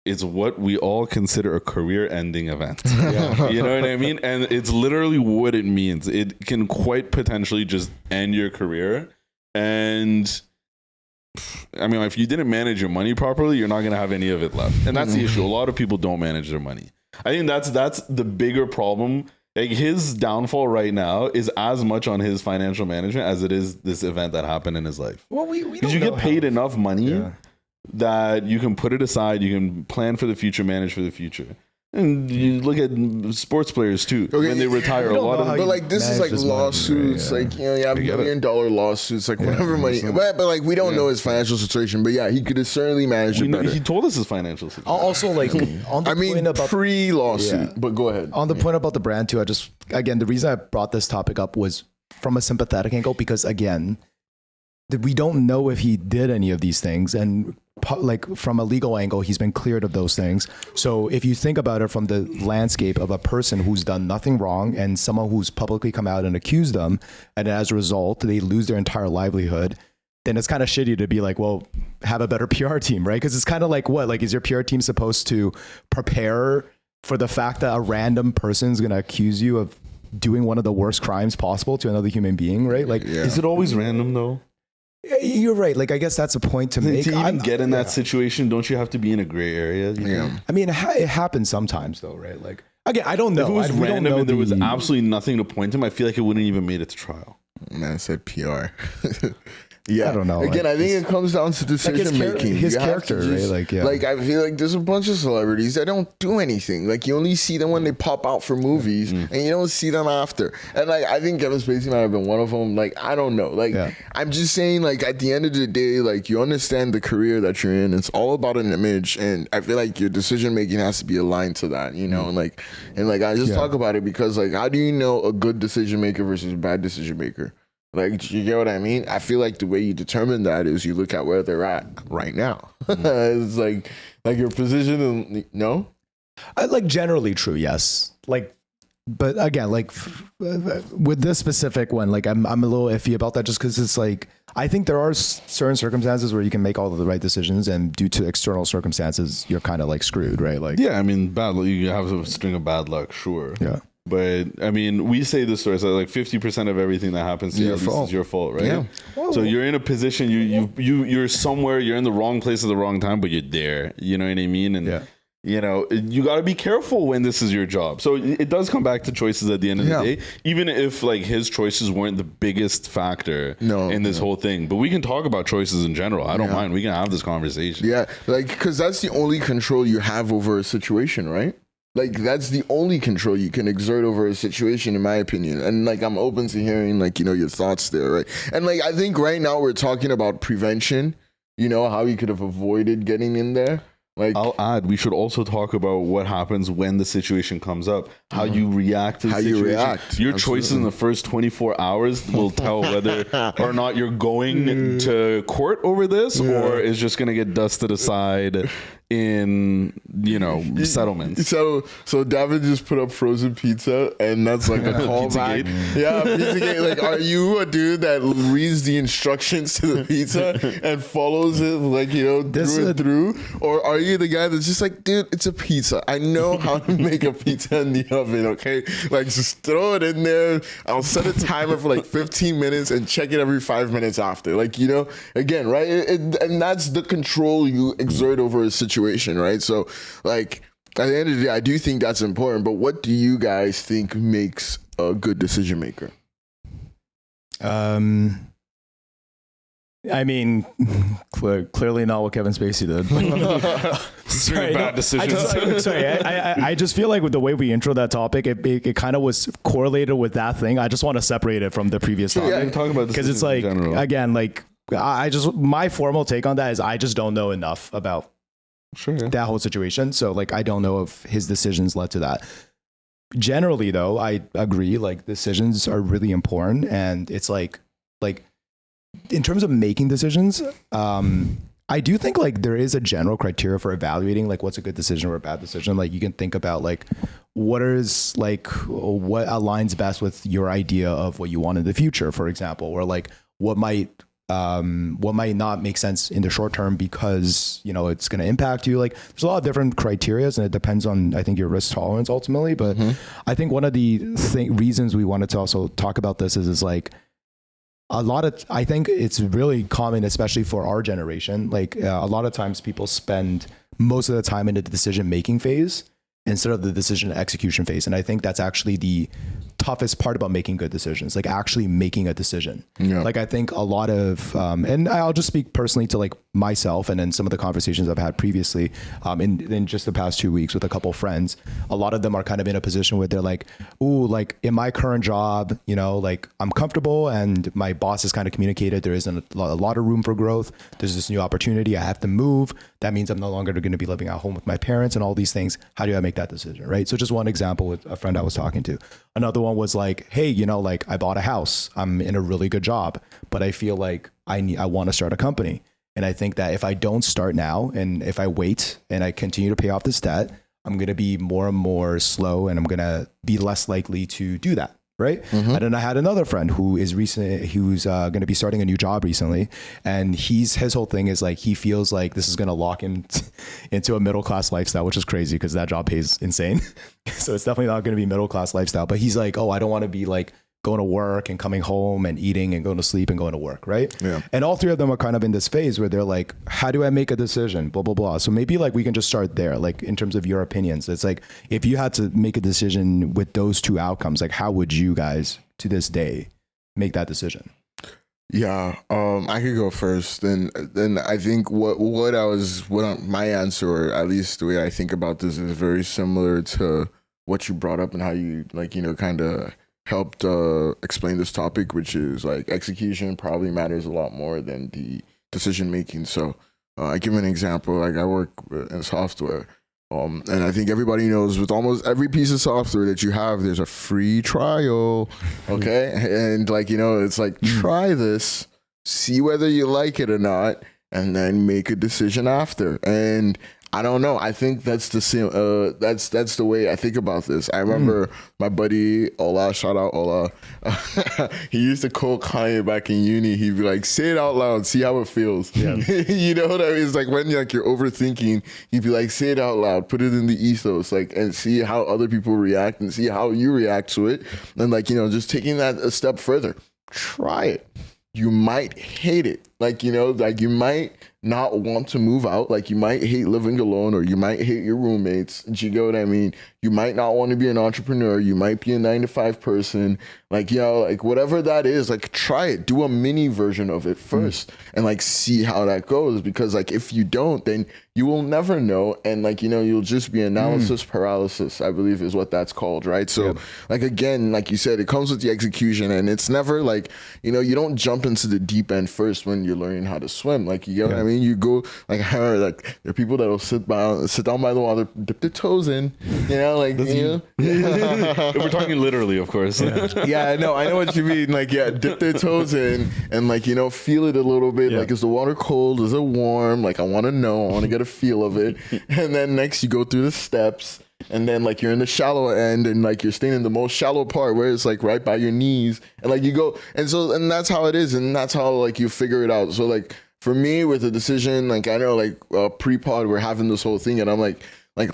it's what we all consider a career-ending event. You know what I mean? And it's literally what it means. It can quite potentially just end your career. And I mean, if you didn't manage your money properly, you're not going to have any of it left. And that's the issue. A lot of people don't manage their money. I think that's the bigger problem. Like his downfall right now is as much on his financial management as it is this event that happened in his life. Well, we because you get paid enough money that you can put it aside, you can plan for the future, manage for the future. And you look at sports players too. When they retire, a lot of them. But like this is like lawsuits, money, like you have $1 million lawsuits, like whatever money. But like we don't know his financial situation. But yeah, he could have certainly managed it better. He told us his financial situation. Also, like on the point about pre-lawsuit. But go ahead. On the point about the brand too, the reason I brought this topic up was from a sympathetic angle because again, we don't know if he did any of these things, and like from a legal angle, he's been cleared of those things. So if you think about it from the landscape of a person who's done nothing wrong and someone who's publicly come out and accused them, and as a result, they lose their entire livelihood, then it's kind of shitty to be like, well, have a better PR team, right? Because it's kind of like what? Like, is your PR team supposed to prepare for the fact that a random person is going to accuse you of doing one of the worst crimes possible to another human being, right? Like, is it always random though? You're right. Like, I guess that's a point to make. To even get in that situation, don't you have to be in a gray area? I mean, it happens sometimes though, right? Like, again, I don't know. If it was random and there was absolutely nothing to point to him, I feel like it wouldn't even made it to trial. Man, I said PR. I don't know. Again, I think it comes down to decision making. His character, right? Like I feel like there's a bunch of celebrities that don't do anything. Like you only see them when they pop out for movies, and you don't see them after. And like I think Kevin Spacey might have been one of them. Like I don't know. Like I'm just saying. Like at the end of the day, like you understand the career that you're in. It's all about an image, and I feel like your decision making has to be aligned to that. You know, and like I just talk about it because like how do you know a good decision maker versus a bad decision maker? Like, you get what I mean? I feel like the way you determine that is you look at where they're at right now. It's like your position. No, like generally true. Yes. Like, but again, like with this specific one, like I'm a little iffy about that just because it's like I think there are certain circumstances where you can make all of the right decisions, and due to external circumstances, you're kind of like screwed, right? Like, I mean, bad luck. You have a string of bad luck, sure. Yeah. But I mean, we say this story, so like 50% of everything that happens to you is your fault, right? Yeah. So you're in a position, you're somewhere, you're in the wrong place at the wrong time, but you're there. You know what I mean? And you know, you got to be careful when this is your job. So it does come back to choices at the end of the day, even if like his choices weren't the biggest factor in this whole thing. But we can talk about choices in general. I don't mind. We can have this conversation. Yeah, like because that's the only control you have over a situation, right? Like that's the only control you can exert over a situation, in my opinion. And like I'm open to hearing like your thoughts there, right? And like I think right now we're talking about prevention. You know how you could have avoided getting in there. Like I'll add, we should also talk about what happens when the situation comes up. How you react to the situation. You react. Your choices in the first 24 hours will tell whether or not you're going to court over this, or is just going to get dusted aside in settlements. So David just put up frozen pizza, and that's like a callback. Pizzagate. Like, are you a dude that reads the instructions to the pizza and follows it like through, or are you the guy that's just like, dude, it's a pizza. I know how to make a pizza in the oven. Okay, like just throw it in there. I'll set a timer for like 15 minutes and check it every 5 minutes after. Like again, right? And that's the control you exert over a situation, right? So like at the end of the day, I do think that's important. But what do you guys think makes a good decision maker? I mean, clearly not what Kevin Spacey did. Sorry, bad decisions. I just feel like with the way we intro that topic, it kind of was correlated with that thing. I just want to separate it from the previous topic. Yeah, talk about this because it's like again, like my formal take on that is I just don't know enough about that whole situation. So like I don't know if his decisions led to that. Generally, though, I agree. Like decisions are really important, and it's like in terms of making decisions, I do think like there is a general criteria for evaluating like what's a good decision or a bad decision. Like you can think about like what aligns best with your idea of what you want in the future, for example, or like what might not make sense in the short term because, you know, it's going to impact you. Like there's a lot of different criterias and it depends on, I think, your risk tolerance ultimately. But I think one of the reasons we wanted to also talk about this is like I think it's really common, especially for our generation. Like a lot of times people spend most of the time in the decision-making phase instead of the decision execution phase. And I think that's actually the toughest part about making good decisions, like actually making a decision. Yeah. Like I think a lot of, and I'll just speak personally to like myself and then some of the conversations I've had previously in just the past 2 weeks with a couple of friends. A lot of them are kind of in a position where they're like, ooh, like in my current job, you know, like I'm comfortable and my boss has kind of communicated there isn't a lot of room for growth. There's this new opportunity. I have to move. That means I'm no longer going to be living at home with my parents and all these things. How do I make that decision? Right. So just one example with a friend I was talking to. Another one was like, hey, you know, like I bought a house. I'm in a really good job, but I feel like I want to start a company. And I think that if I don't start now and if I wait and I continue to pay off this debt, I'm going to be more and more slow and I'm going to be less likely to do that. Right. And then I had another friend who's going to be starting a new job recently. And his whole thing is like, he feels like this is going to lock him into a middle-class lifestyle, which is crazy because that job pays insane. So it's definitely not going to be middle-class lifestyle, but he's like, oh, I don't want to be like going to work and coming home and eating and going to sleep and going to work. Right. Yeah. And all three of them are kind of in this phase where they're like, how do I make a decision? Blah, blah, blah. So maybe like we can just start there, like in terms of your opinions. It's like, if you had to make a decision with those two outcomes, like how would you guys to this day make that decision? Yeah, I could go first. Then I think what my answer, or at least the way I think about this, is very similar to what you brought up and how you like, you know, kind of helped explain this topic, which is like execution probably matters a lot more than the decision making. So I give an example. Like I work in software, and I think everybody knows with almost every piece of software that you have, there's a free trial. Okay, and like, you know, it's like try this, see whether you like it or not, and then make a decision after. And I don't know. I think that's the same. That's the way I think about this. I remember my buddy Ola, shout out Ola. He used to quote Kanye back in uni. He'd be like, "Say it out loud, see how it feels." Yeah. You know what I mean? It's like when you're overthinking, he'd be like, "Say it out loud, put it in the ethos, like, and see how other people react and see how you react to it." And like, you know, just taking that a step further, try it. You might hate it. Like, you know, like you might not want to move out. Like you might hate living alone, or you might hate your roommates. Do you get what I mean? You might not want to be an entrepreneur. You might be a 9-to-5 person. Like, you know, like whatever that is, like try it. Do a mini version of it first and like see how that goes. Because like if you don't, then you will never know. And like, you know, you'll just be analysis paralysis, I believe is what that's called. Right. So like, again, like you said, it comes with the execution, and it's never like, you know, you don't jump into the deep end first when you're learning how to swim. Like, you get what I mean? You go like, like there are people that will sit down by the water, dip their toes in, you know, like, you know? We're talking literally, of course. Yeah, no, I know what you mean. Like, yeah, dip their toes in and like, you know, feel it a little bit. Like, is the water cold? Is it warm? Like, I want to know. I want to get a feel of it. And then next you go through the steps, and then like you're in the shallow end, and like you're staying in the most shallow part where it's like right by your knees, and like you go, and that's how it is, and that's how like you figure it out. So like for me with the decision, like I know like pre-pod we're having this whole thing, and I'm like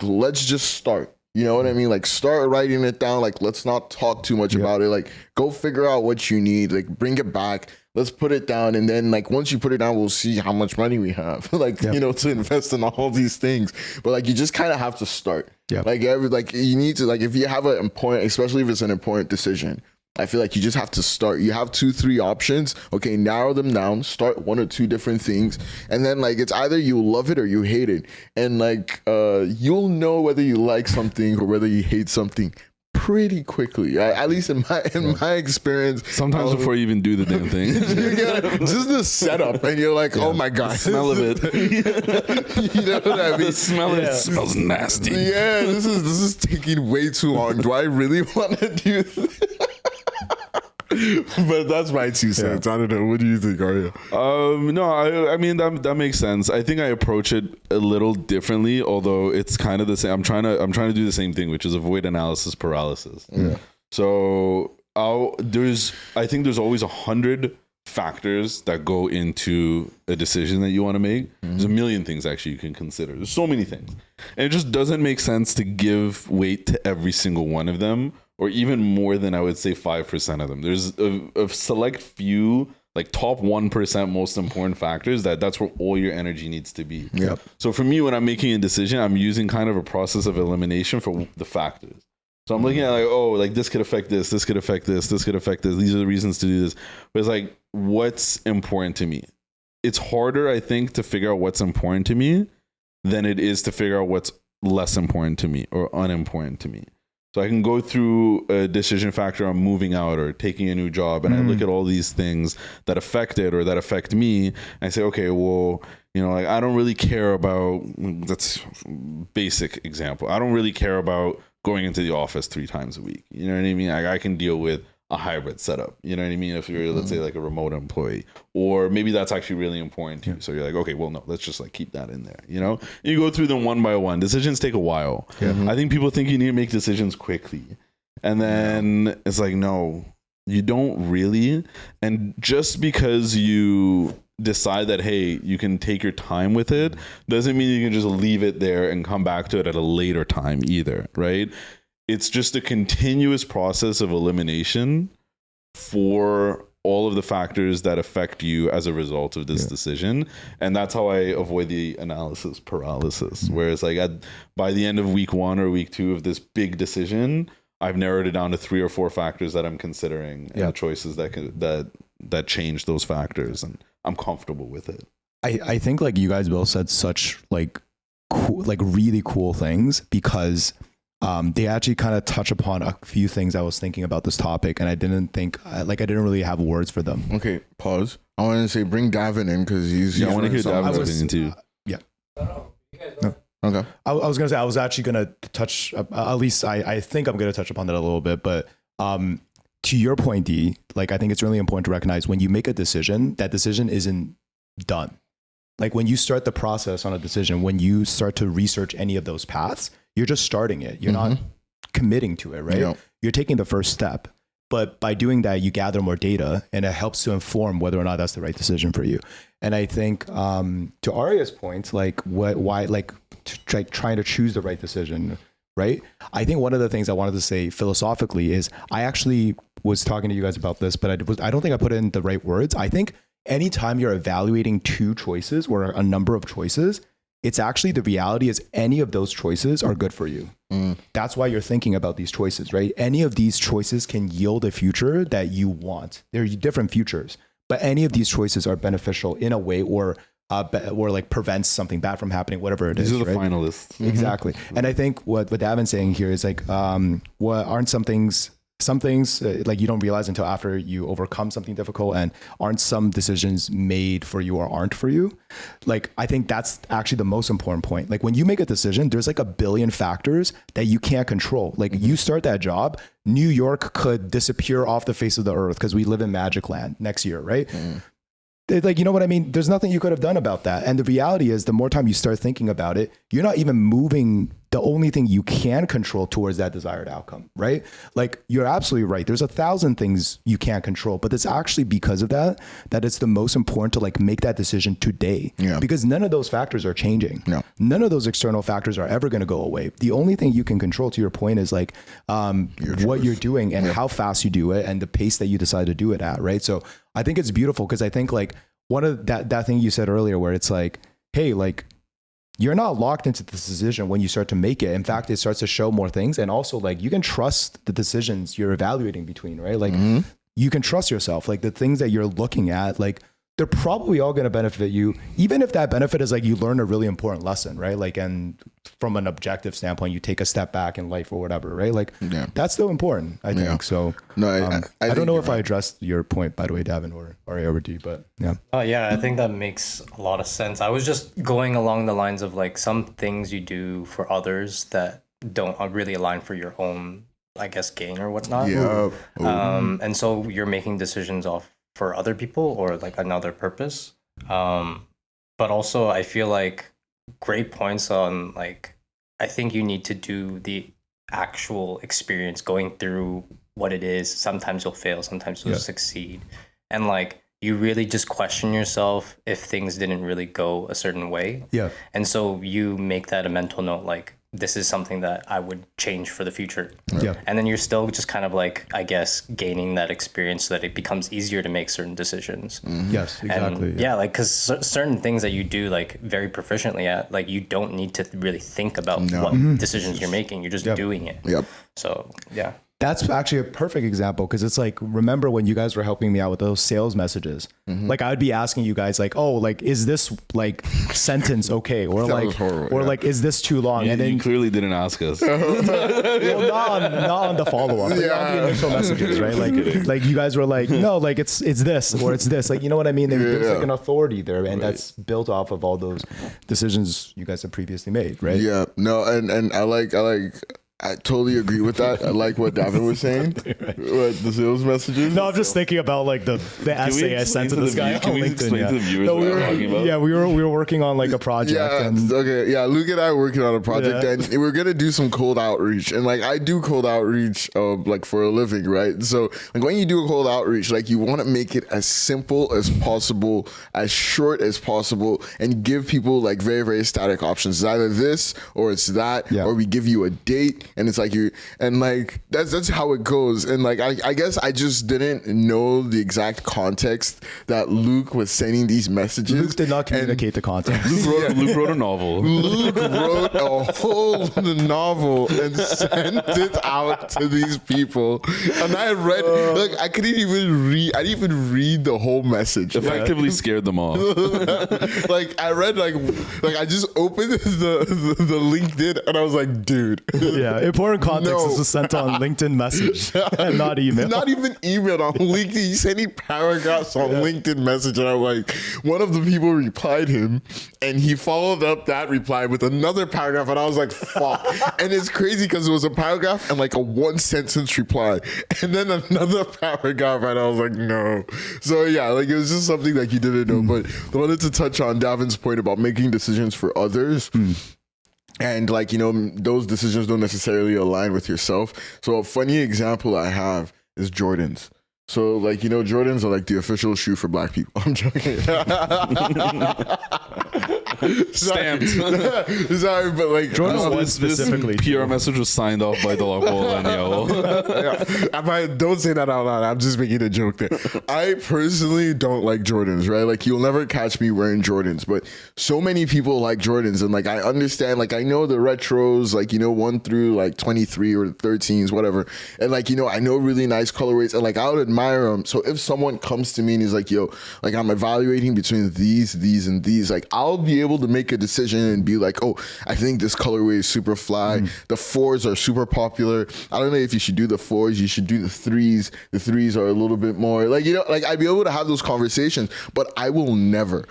let's just start. You know what I mean? Like start writing it down. Like let's not talk too much about it. Like go figure out what you need. Like bring it back. Let's put it down. And then like once you put it down, we'll see how much money we have. Like, you know, to invest in all these things. But like you just kind of have to start. Yeah. Like you need to, like if you have an important, especially if it's an important decision, I feel like you just have to start. You have 2-3 options. Okay, narrow them down. Start 1 or 2 different things, and then like it's either you love it or you hate it. And like you'll know whether you like something or whether you hate something pretty quickly. At least in my experience. Sometimes before you even do the damn thing, you get just the setup, and you're like, oh my god, smell of it. You know what I mean? The smell it smells nasty. Yeah, this is taking way too long. Do I really want to do this? But that's my 2 cents. I don't know. What do you think, Arya? No, I mean that makes sense. I think I approach it a little differently, although it's kind of the same. I'm trying to do the same thing, which is avoid analysis paralysis. Yeah. So I think there's always 100 factors that go into a decision that you want to make. There's a million things actually you can consider. There's so many things, and it just doesn't make sense to give weight to every single one of them, or even more than I would say 5% of them. There's a select few, like top 1% most important factors that's where all your energy needs to be. Yep. So for me, when I'm making a decision, I'm using kind of a process of elimination for the factors. So I'm looking at like, oh, like this could affect this could affect this could affect this. These are the reasons to do this. But it's like, what's important to me? It's harder, I think, to figure out what's important to me than it is to figure out what's less important to me or unimportant to me. So I can go through a decision factor on moving out or taking a new job, and I look at all these things that affect it or that affect me, and I say, okay, well, like I don't really care about, that's basic example. I don't really care about going into the office 3 times a week. You know what I mean? I can deal with a hybrid setup. You know what I mean? If you're, let's say, like a remote employee, or maybe that's actually really important to you. So you're like, okay, well, no, let's just like keep that in there. You go through them one by one. Decisions take a while. I think people think you need to make decisions quickly, and then it's like, no, you don't really. And just because you decide that, hey, you can take your time with it, doesn't mean you can just leave it there and come back to it at a later time either, right? It's just a continuous process of elimination for all of the factors that affect you as a result of this decision. And that's how I avoid the analysis paralysis. Whereas like by the end of week 1 or week 2 of this big decision, I've narrowed it down to 3 or 4 factors that I'm considering and the choices that change those factors, and I'm comfortable with it. I think like you guys both said such like cool, like really cool things, because they actually kind of touch upon a few things I was thinking about this topic, and I didn't really have words for them. Okay, pause. I want to say bring Davin in because he's. I want to hear Davin's opinion too. No. Okay. I was gonna say I was actually gonna touch. At least I think I'm gonna touch upon that a little bit, but to your point, D, like I think it's really important to recognize when you make a decision, that decision isn't done. Like when you start the process on a decision, when you start to research any of those paths, you're just starting it. You're not committing to it, right? Yep. You're taking the first step. But by doing that, you gather more data, and it helps to inform whether or not that's the right decision for you. And I think to Arya's point, like why trying to choose the right decision, right? I think one of the things I wanted to say philosophically is I actually was talking to you guys about this, but I don't think I put it in the right words. I think anytime you're evaluating 2 choices or a number of choices, it's actually the reality is any of those choices are good for you. That's why you're thinking about these choices, right? Any of these choices can yield a future that you want. They're different futures, but any of these choices are beneficial in a way or like prevents something bad from happening, whatever it is. These are the right? finalists. Exactly. And I think what Davin's saying here is like, what aren't some things like you don't realize until after you overcome something difficult, and aren't some decisions made for you or aren't for you? Like, I think that's actually the most important point. Like when you make a decision, there's like a billion factors that you can't control. Like you start that job, New York could disappear off the face of the earth because we live in Magic Land next year, right? Like, you know what I mean? There's nothing you could have done about that. And the reality is the more time you start thinking about it, you're not even moving the only thing you can control towards that desired outcome, right? Like you're absolutely right. There's 1,000 things you can't control, but it's actually because of that it's the most important to like make that decision today, because none of those factors are changing. None of those external factors are ever going to go away. The only thing you can control, to your point, is like what you're doing and how fast you do it and the pace that you decide to do it at, right? So I think it's beautiful because I think like one of that thing you said earlier where it's like, hey, like you're not locked into this decision when you start to make it. In fact, it starts to show more things. And also like you can trust the decisions you're evaluating between, right? Like you can trust yourself, like the things that you're looking at, like they're probably all going to benefit you, even if that benefit is like you learn a really important lesson, right? Like, and from an objective standpoint, you take a step back in life or whatever, right? Like that's still important, I think. So no, I don't know if I addressed your point, by the way, Davin or Arya D, but yeah. Oh yeah, I think that makes a lot of sense. I was just going along the lines of like some things you do for others that don't really align for your own I guess, gain or whatnot. Yeah. And so you're making decisions off for other people or like another purpose. But also I feel like great points on like, I think you need to do the actual experience going through what it is. Sometimes you'll fail, sometimes you'll succeed. And like, you really just question yourself if things didn't really go a certain way. Yeah. And so you make that a mental note, like, this is something that I would change for the future. Yeah. And then you're still just kind of like, I guess, gaining that experience so that it becomes easier to make certain decisions. Yes, exactly. And yeah, like, because certain things that you do like very proficiently at, like, you don't need to really think about what decisions you're making. You're just doing it. Yep. So yeah. That's actually a perfect example because it's like, remember when you guys were helping me out with those sales messages? Like I would be asking you guys like, oh, like, is this like sentence okay? Or like, was horrible, or like, is this too long? And You then clearly didn't ask us. well, not on the follow up, but on the initial messages, right? Like you guys were like, no, like it's this or it's this, like, you know what I mean? There's like an authority there, and that's built off of all those decisions you guys have previously made, right? Yeah. No, and I totally agree with that. I like what Davin was saying. What the sales messages. No, I'm just thinking about like the essay I sent to this guy on Can we LinkedIn. explain Yeah. to the viewers No, what we're talking about? yeah, we were working on like a project. Yeah, And okay. Yeah, Luke and I are working on a project, Yeah. and we're gonna do some cold outreach. And like, I do cold outreach, like for a living, right? So like, when you do a cold outreach, like, you want to make it as simple as possible, as short as possible, and give people like very, very static options. It's either this or it's that, or we give you a date, and it's like and like that's how it goes. And like, I guess I just didn't know the exact context that Luke was sending these messages. Luke did not communicate the context. Luke wrote a novel. Luke wrote a whole novel and sent it out to these people, and I read like I couldn't even read. I didn't even read the whole message. Effectively scared them off. Like I read like I just opened the LinkedIn and I was like, dude. Yeah, important context. No. This was sent on LinkedIn message and not email. Not even emailed on LinkedIn. He sent me paragraphs on LinkedIn message, and I'm like, one of the people replied him, and he followed up that reply with another paragraph, and I was like, fuck. And it's crazy because it was a paragraph and like a 1 sentence reply, and then another paragraph, and I was like, no. So yeah, like it was just something that you didn't know. But I wanted to touch on Davin's point about making decisions for others. And like, you know, those decisions don't necessarily align with yourself. So a funny example I have is Jordans. So like, you know, Jordans are like the official shoe for black people. I'm joking. Stamped. Sorry, but like Jordan was This specifically PR message was signed off by the local and don't say that out loud. I'm just making a joke there. I personally don't like Jordans, right? Like, you'll never catch me wearing Jordans, but so many people like Jordans, and like I understand, like I know the retros, like, you know, 1 through like 23 or 13s, whatever, and like, you know, I know really nice colorways, and like I would admire them. So if someone comes to me and he's like, yo, like I'm evaluating between these, and these, like I'll be able to make a decision and be like, oh, I think this colorway is super fly. The 4s are super popular. I don't know if you should do the 4s. You should do the 3s. The 3s are a little bit more like, you know, like I'd be able to have those conversations, but I will never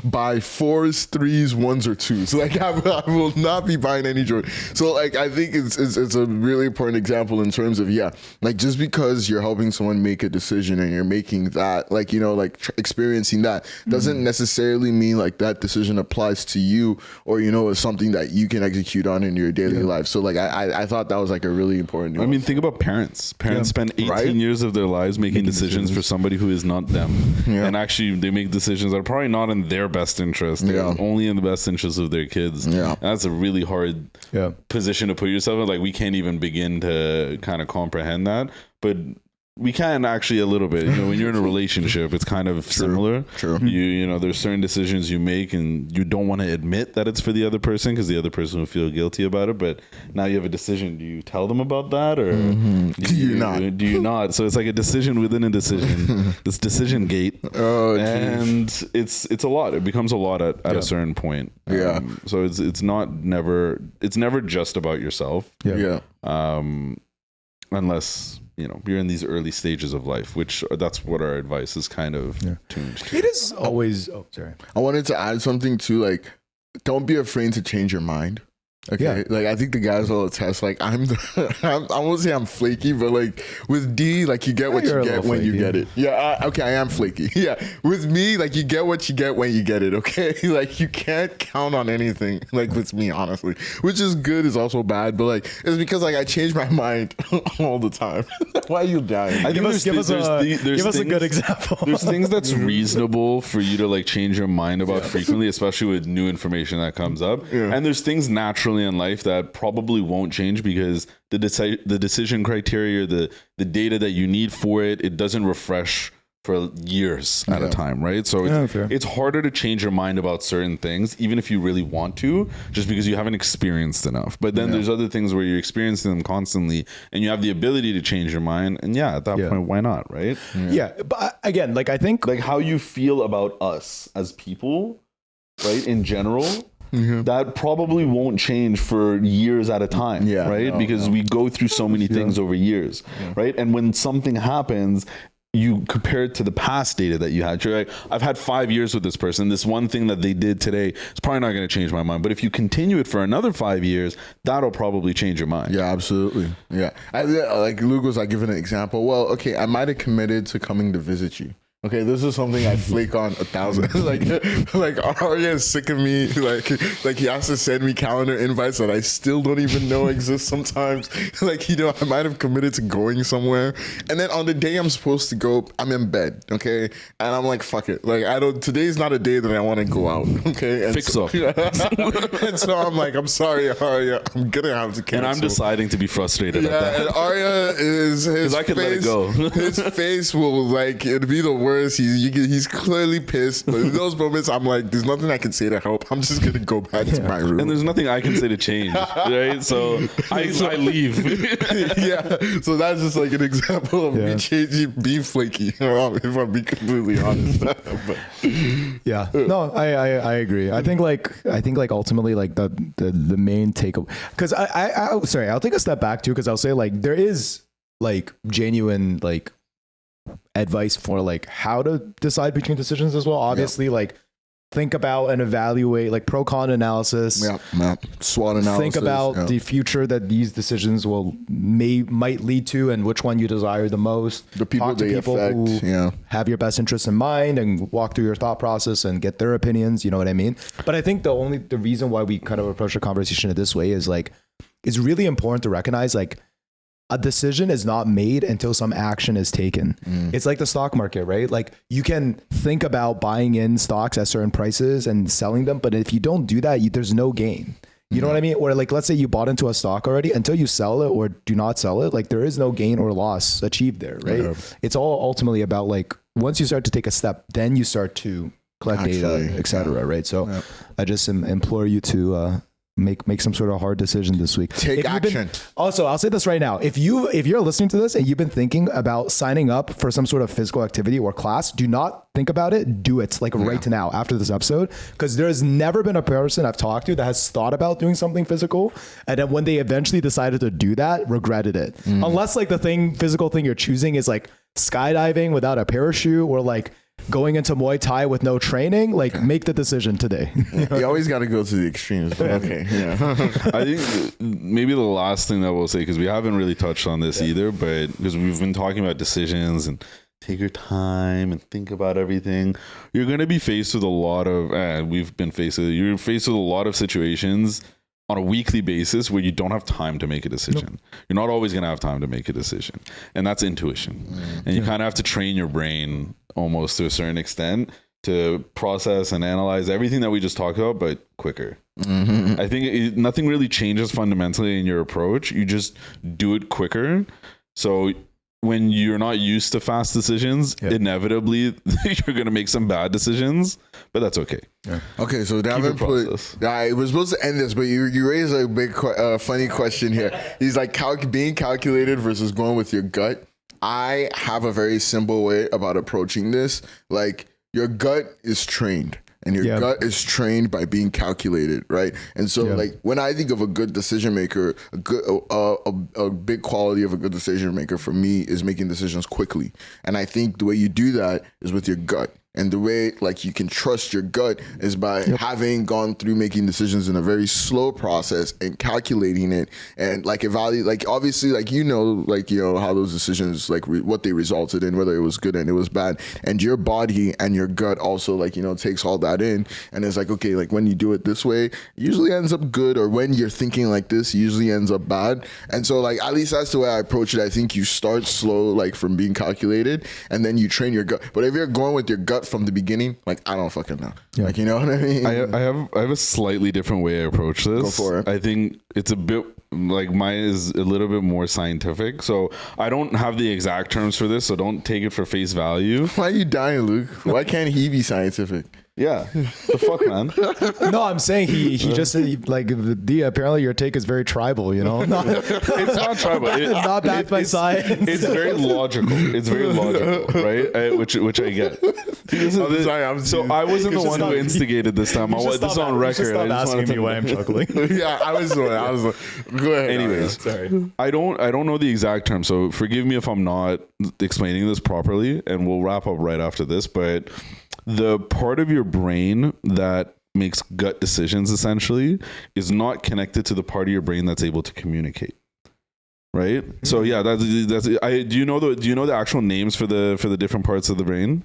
buy 4s, 3s, 1s, or 2s. Like I will not be buying any Jordan. So like, I think it's a really important example in terms of, yeah, like just because you're helping someone make a decision and you're making that, like, you know, like experiencing that doesn't necessarily mean like that decision applies to you, or, you know, is something that you can execute on in your daily life. So like I thought that was like a really important nuance. I mean, think about parents. Parents spend 18 years of their lives making decisions for somebody who is not them. And actually they make decisions that are probably not in their best interest. They're only in the best interest of their kids. And that's a really hard position to put yourself in. Like, we can't even begin to kind of comprehend that. But we can actually a little bit, you know, when you're in a relationship, it's kind of similar. You know, there's certain decisions you make and you don't want to admit that it's for the other person because the other person will feel guilty about it. But now you have a decision. Do you tell them about that, or do you not? So it's like a decision within a decision. This decision gate. And it's a lot. It becomes a lot at a certain point. So it's never just about yourself. Unless, you know, you're in these early stages of life, which that's what our advice is kind of tuned to. It is always. Oh, sorry. I wanted to add something too, like, don't be afraid to change your mind. Okay, Yeah. like I think the guys will attest. Like I won't say I'm flaky, but like with D, like you get what you're you a get little when you flaky. get it. Yeah, okay, I am flaky. Yeah, with me, like you get what you get when you get it. Okay, like you can't count on anything. Like with me, honestly, which is good is also bad, but like it's because like I change my mind all the time. Why are you dying? I think Give us a good example. There's things that's reasonable for you to like change your mind about frequently, especially with new information that comes up. And there's things naturally in life that probably won't change because the decision criteria, the data that you need for it doesn't refresh for years at a time, right? So it's harder to change your mind about certain things, even if you really want to, just because you haven't experienced enough. But then there's other things where you're experiencing them constantly and you have the ability to change your mind. And at that point, why not, right? Yeah, but again, like I think Like how you feel about us as people, right, in general, that probably won't change for years at a time, right? Because we go through so many things over years, right? And when something happens, you compare it to the past data that you had. You're like, I've had 5 years with this person. This one thing that they did today is probably not going to change my mind. But if you continue it for another 5 years, that'll probably change your mind. Yeah, absolutely. Yeah, like Luke was like giving an example. Well, okay, I might have committed to coming to visit you. Okay, this is something I flake on 1,000. like Arya is sick of me. Like he has to send me calendar invites that I still don't even know exist sometimes. Like, I might have committed to going somewhere, and then on the day I'm supposed to go, I'm in bed. Okay, and I'm like, fuck it. Like today's not a day that I want to go out. Okay, and Fix up. and so I'm like, I'm sorry, Arya, I'm gonna have to cancel. And I'm deciding to be frustrated at Yeah, that. and Arya is his I could let it face. go. His face will like it'd be the worst. He's clearly pissed. But in those moments, I'm like, there's nothing I can say to help. I'm just gonna go back to my room. And there's nothing I can say to change, right? So I leave. Yeah, so that's just like an example of me changing, being flaky. If I'm being completely honest. But, no, I agree. I think like ultimately like the main takeaway, because I'll take a step back too, because I'll say like there is like genuine like advice for like how to decide between decisions as well. Obviously, like think about and evaluate like pro-con analysis. SWOT analysis. Think about the future that these decisions might lead to, and which one you desire the most. The people Talk to they people affect. who have your best interests in mind and walk through your thought process and get their opinions. You know what I mean? But I think the reason why we kind of approach the conversation in this way is like it's really important to recognize like a decision is not made until some action is taken. It's like the stock market, right? Like you can think about buying in stocks at certain prices and selling them, but if you don't do that, there's no gain. You know what I mean? Or like, let's say you bought into a stock already, until you sell it or do not sell it, like there is no gain or loss achieved there, right? It's all ultimately about like, once you start to take a step, then you start to collect data, etc. Right? So I just implore you to, make some sort of hard decision this week. Take action. Also, I'll say this right now. If you're listening to this and you've been thinking about signing up for some sort of physical activity or class, do not think about it. Do it like right now after this episode, because there's never been a person I've talked to that has thought about doing something physical, and then when they eventually decided to do that, regretted it. Unless like the physical thing you're choosing is like skydiving without a parachute or like going into Muay Thai with no training, like make the decision today. You always got to go to the extremes. But okay, I think maybe the last thing that we'll say, because we haven't really touched on this either, but because we've been talking about decisions and take your time and think about everything, you're going to be faced with a lot of, you're faced with a lot of situations on a weekly basis where you don't have time to make a decision. You're not always going to have time to make a decision. And that's intuition. And you kind of have to train your brain almost to a certain extent to process and analyze everything that we just talked about, but quicker. I think nothing really changes fundamentally in your approach. You just do it quicker. So when you're not used to fast decisions, inevitably you're going to make some bad decisions, but that's okay. Okay, so Davin I was supposed to end this, but you raised a big funny question here. He's like being calculated versus going with your gut. I have a very simple way about approaching this. Like your gut is trained. And your gut is trained by being calculated, right? And so, like, when I think of a good decision maker, a big quality of a good decision maker for me is making decisions quickly. And I think the way you do that is with your gut. And the way like you can trust your gut is by having gone through making decisions in a very slow process and calculating it and like evaluate, like obviously like like how those decisions like what they resulted in, whether it was good and it was bad, and your body and your gut also like takes all that in, and it's like, okay, like when you do it this way, it usually ends up good, or when you're thinking like this, it usually ends up bad. And so like at least that's the way I approach it. I think you start slow, like from being calculated, and then you train your gut. But if you're going with your gut from the beginning, like I don't fucking know. Yeah. Like, you know what I mean? I have a slightly different way I approach this. Go for it. I think it's a bit like mine is a little bit more scientific. So I don't have the exact terms for this, so don't take it for face value. Why are you dying, Luke? Why can't he be scientific? Yeah, the fuck, man. No, I'm saying he just like apparently your take is very tribal, It's not tribal. Not backed by science. It's very logical. It's very logical, right? Which I get. So I wasn't the one who instigated this time. This is on record. Stop asking me why I'm chuckling. Yeah, I was like, go ahead. Anyways, Sorry. I don't know the exact term, so forgive me if I'm not explaining this properly, and we'll wrap up right after this, but the part of your brain that makes gut decisions essentially is not connected to the part of your brain that's able to communicate. Right? So yeah, that's do you know the actual names for the different parts of the brain?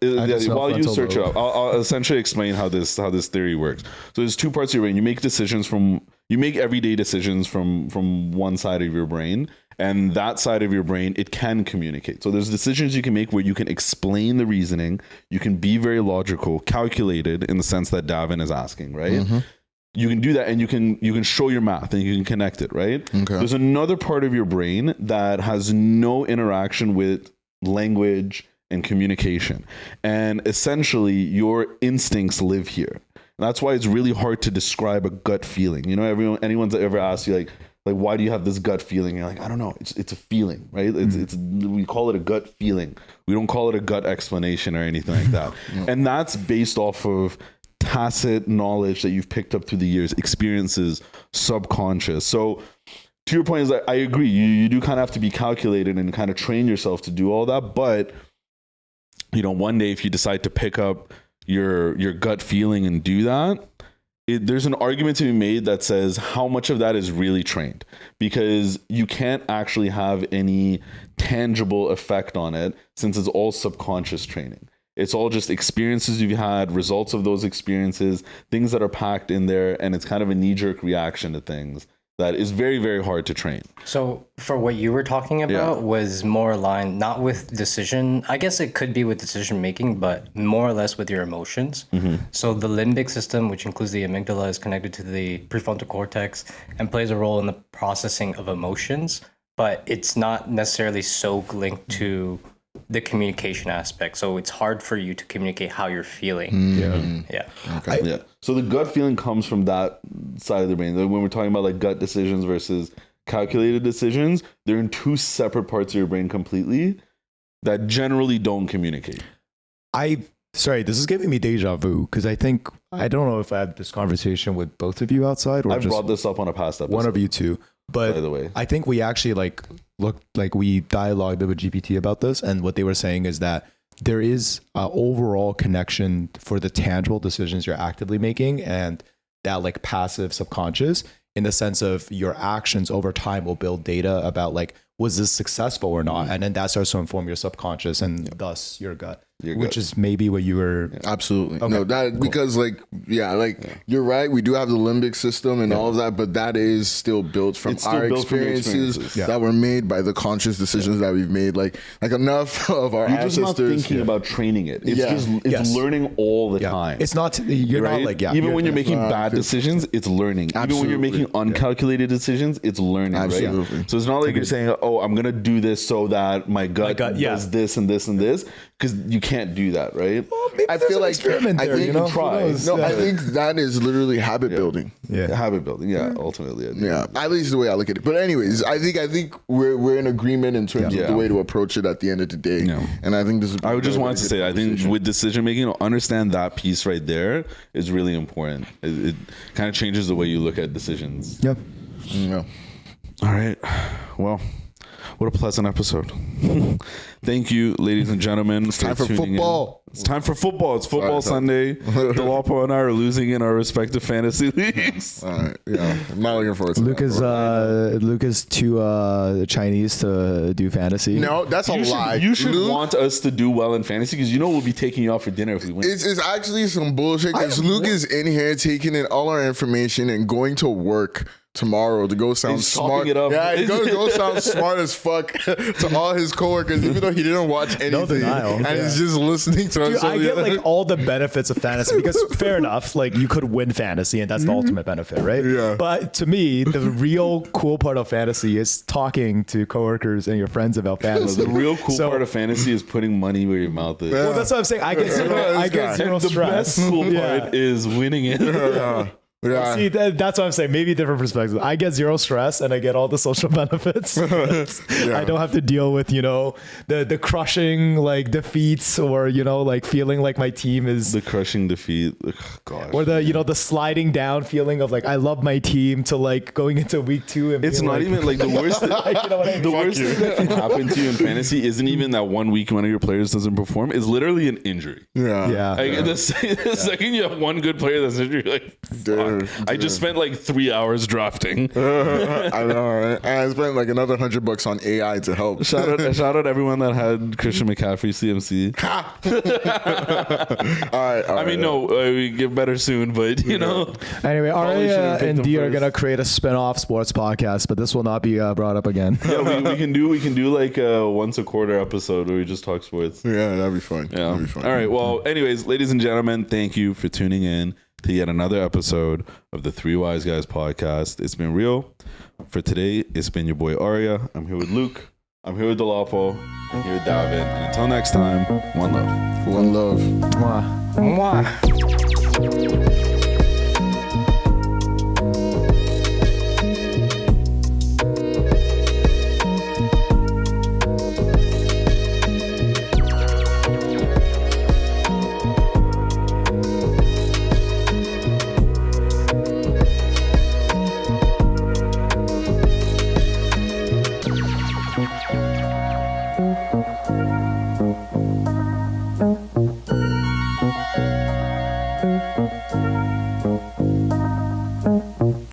While you search up, I'll essentially explain how this theory works. So there's two parts of your brain. You make everyday decisions from one side of your brain, and that side of your brain, it can communicate. So there's decisions you can make where you can explain the reasoning, you can be very logical, calculated in the sense that Davin is asking, right? Mm-hmm. You can do that, and you can show your math and you can connect it, right? Okay. There's another part of your brain that has no interaction with language and communication, and essentially your instincts live here. And that's why it's really hard to describe a gut feeling. Anyone's ever asked you like why do you have this gut feeling? You're like, I don't know. It's a feeling, right? It's we call it a gut feeling. We don't call it a gut explanation or anything like that. And that's based off of tacit knowledge that you've picked up through the years, experiences, subconscious. So to your point is that I agree. You do kind of have to be calculated and kind of train yourself to do all that. But one day if you decide to pick up your gut feeling and do that, there's an argument to be made that says how much of that is really trained, because you can't actually have any tangible effect on it since it's all subconscious training. It's all just experiences you've had, results of those experiences, things that are packed in there, and it's kind of a knee-jerk reaction to things that is very, very hard to train. So for what you were talking about was more aligned, not with decision. I guess it could be with decision making, but more or less with your emotions. Mm-hmm. So the limbic system, which includes the amygdala, is connected to the prefrontal cortex and plays a role in the processing of emotions, but it's not necessarily so linked to the communication aspect. So it's hard for you to communicate how you're feeling. Yeah. Okay. So the gut feeling comes from that side of the brain. When we're talking about like gut decisions versus calculated decisions, they're in two separate parts of your brain completely that generally don't communicate. Sorry, this is giving me deja vu, because I don't know if I had this conversation with both of you outside, or I've brought this up on a past episode. One of you two. But by the way, I think we actually we dialogued with GPT about this, and what they were saying is that there is an overall connection for the tangible decisions you're actively making and that like passive subconscious, in the sense of your actions over time will build data about like, was this successful or not? And then that starts to inform your subconscious and thus your gut. Which is maybe what you were. Absolutely. Okay. No, that cool. Because you're right. We do have the limbic system and all of that, but that is still built from our experiences that were made by the conscious decisions that we've made. Like enough of our ancestors. You're just not thinking about training it. It's learning all the time. It's not, you're right? Not like, even when you're making bad decisions, it's learning. Absolutely. Even when you're making uncalculated decisions, it's learning. Absolutely. Right? So it's not like you're saying, oh, I'm going to do this so that my gut does this and this and this, because you can't do that, right? Well, I feel like experiment there, I think that is literally habit building. Habit building. Yeah, ultimately. At least the way I look at it. But anyways, I think we're in agreement in terms of the way to approach it at the end of the day. Yeah. And I think this is. I would just want to say, I think with decision making, understand that piece right there is really important. It kind of changes the way you look at decisions. Yep. Yeah. All right. Well, what a pleasant episode. Thank you, ladies and gentlemen. It's time for football. It's time for football. It's football Sunday. Delapo and I are losing in our respective fantasy leagues. All right. Yeah. I'm not looking forward to Luke is too Chinese to do fantasy. No, that's a lie. You should Luke, want us to do well in fantasy because we'll be taking you out for dinner if we win. It's actually some bullshit because Luke is in here taking in all our information and going to work tomorrow to go sound He's smart. talking it up. Yeah, he's going to go sound smart as fuck to all his coworkers, even though he didn't watch anything. No denial. And he's just listening to us. Dude, I get like all the benefits of fantasy because fair enough, like you could win fantasy and that's the ultimate benefit, right? Yeah. But to me, the real cool part of fantasy is talking to coworkers and your friends about fantasy. The real cool part of fantasy is putting money where your mouth is. Well, that's what I'm saying. I get zero The stress. best cool part is winning it. Yeah. See, that's what I'm saying. Maybe different perspectives. I get zero stress and I get all the social benefits. I don't have to deal with, the crushing like defeats or, like feeling like my team is The crushing defeat. Ugh, gosh. or the sliding down feeling of like I love my team to like going into week 2 and It's being not like, even like the worst. The worst thing that can happen to you in fantasy isn't even that 1 week one of your players doesn't perform. It's literally an injury. yeah. Like, the second you have one good player that's injured, you're like, fuck. I just spent like 3 hours drafting. I know, right? And I spent like another $100 on AI to help. Shout out everyone that had Christian McCaffrey CMC. All right. I mean, no, we get better soon, but Anyway, Probably Aria should've picked and them D are first. gonna create a spin-off sports podcast, but this will not be brought up again. yeah, we can do like a once a quarter episode where we just talk sports. Yeah, that'd be fun. Yeah. That'd be fun. All right. Well, anyways, ladies and gentlemen, thank you for tuning in to yet another episode of the Three Wise Guys podcast. It's been real. For today, it's been your boy Aria. I'm here with Luke. I'm here with Delapo. I'm here with David. And until next time, one love. One love. Mwah.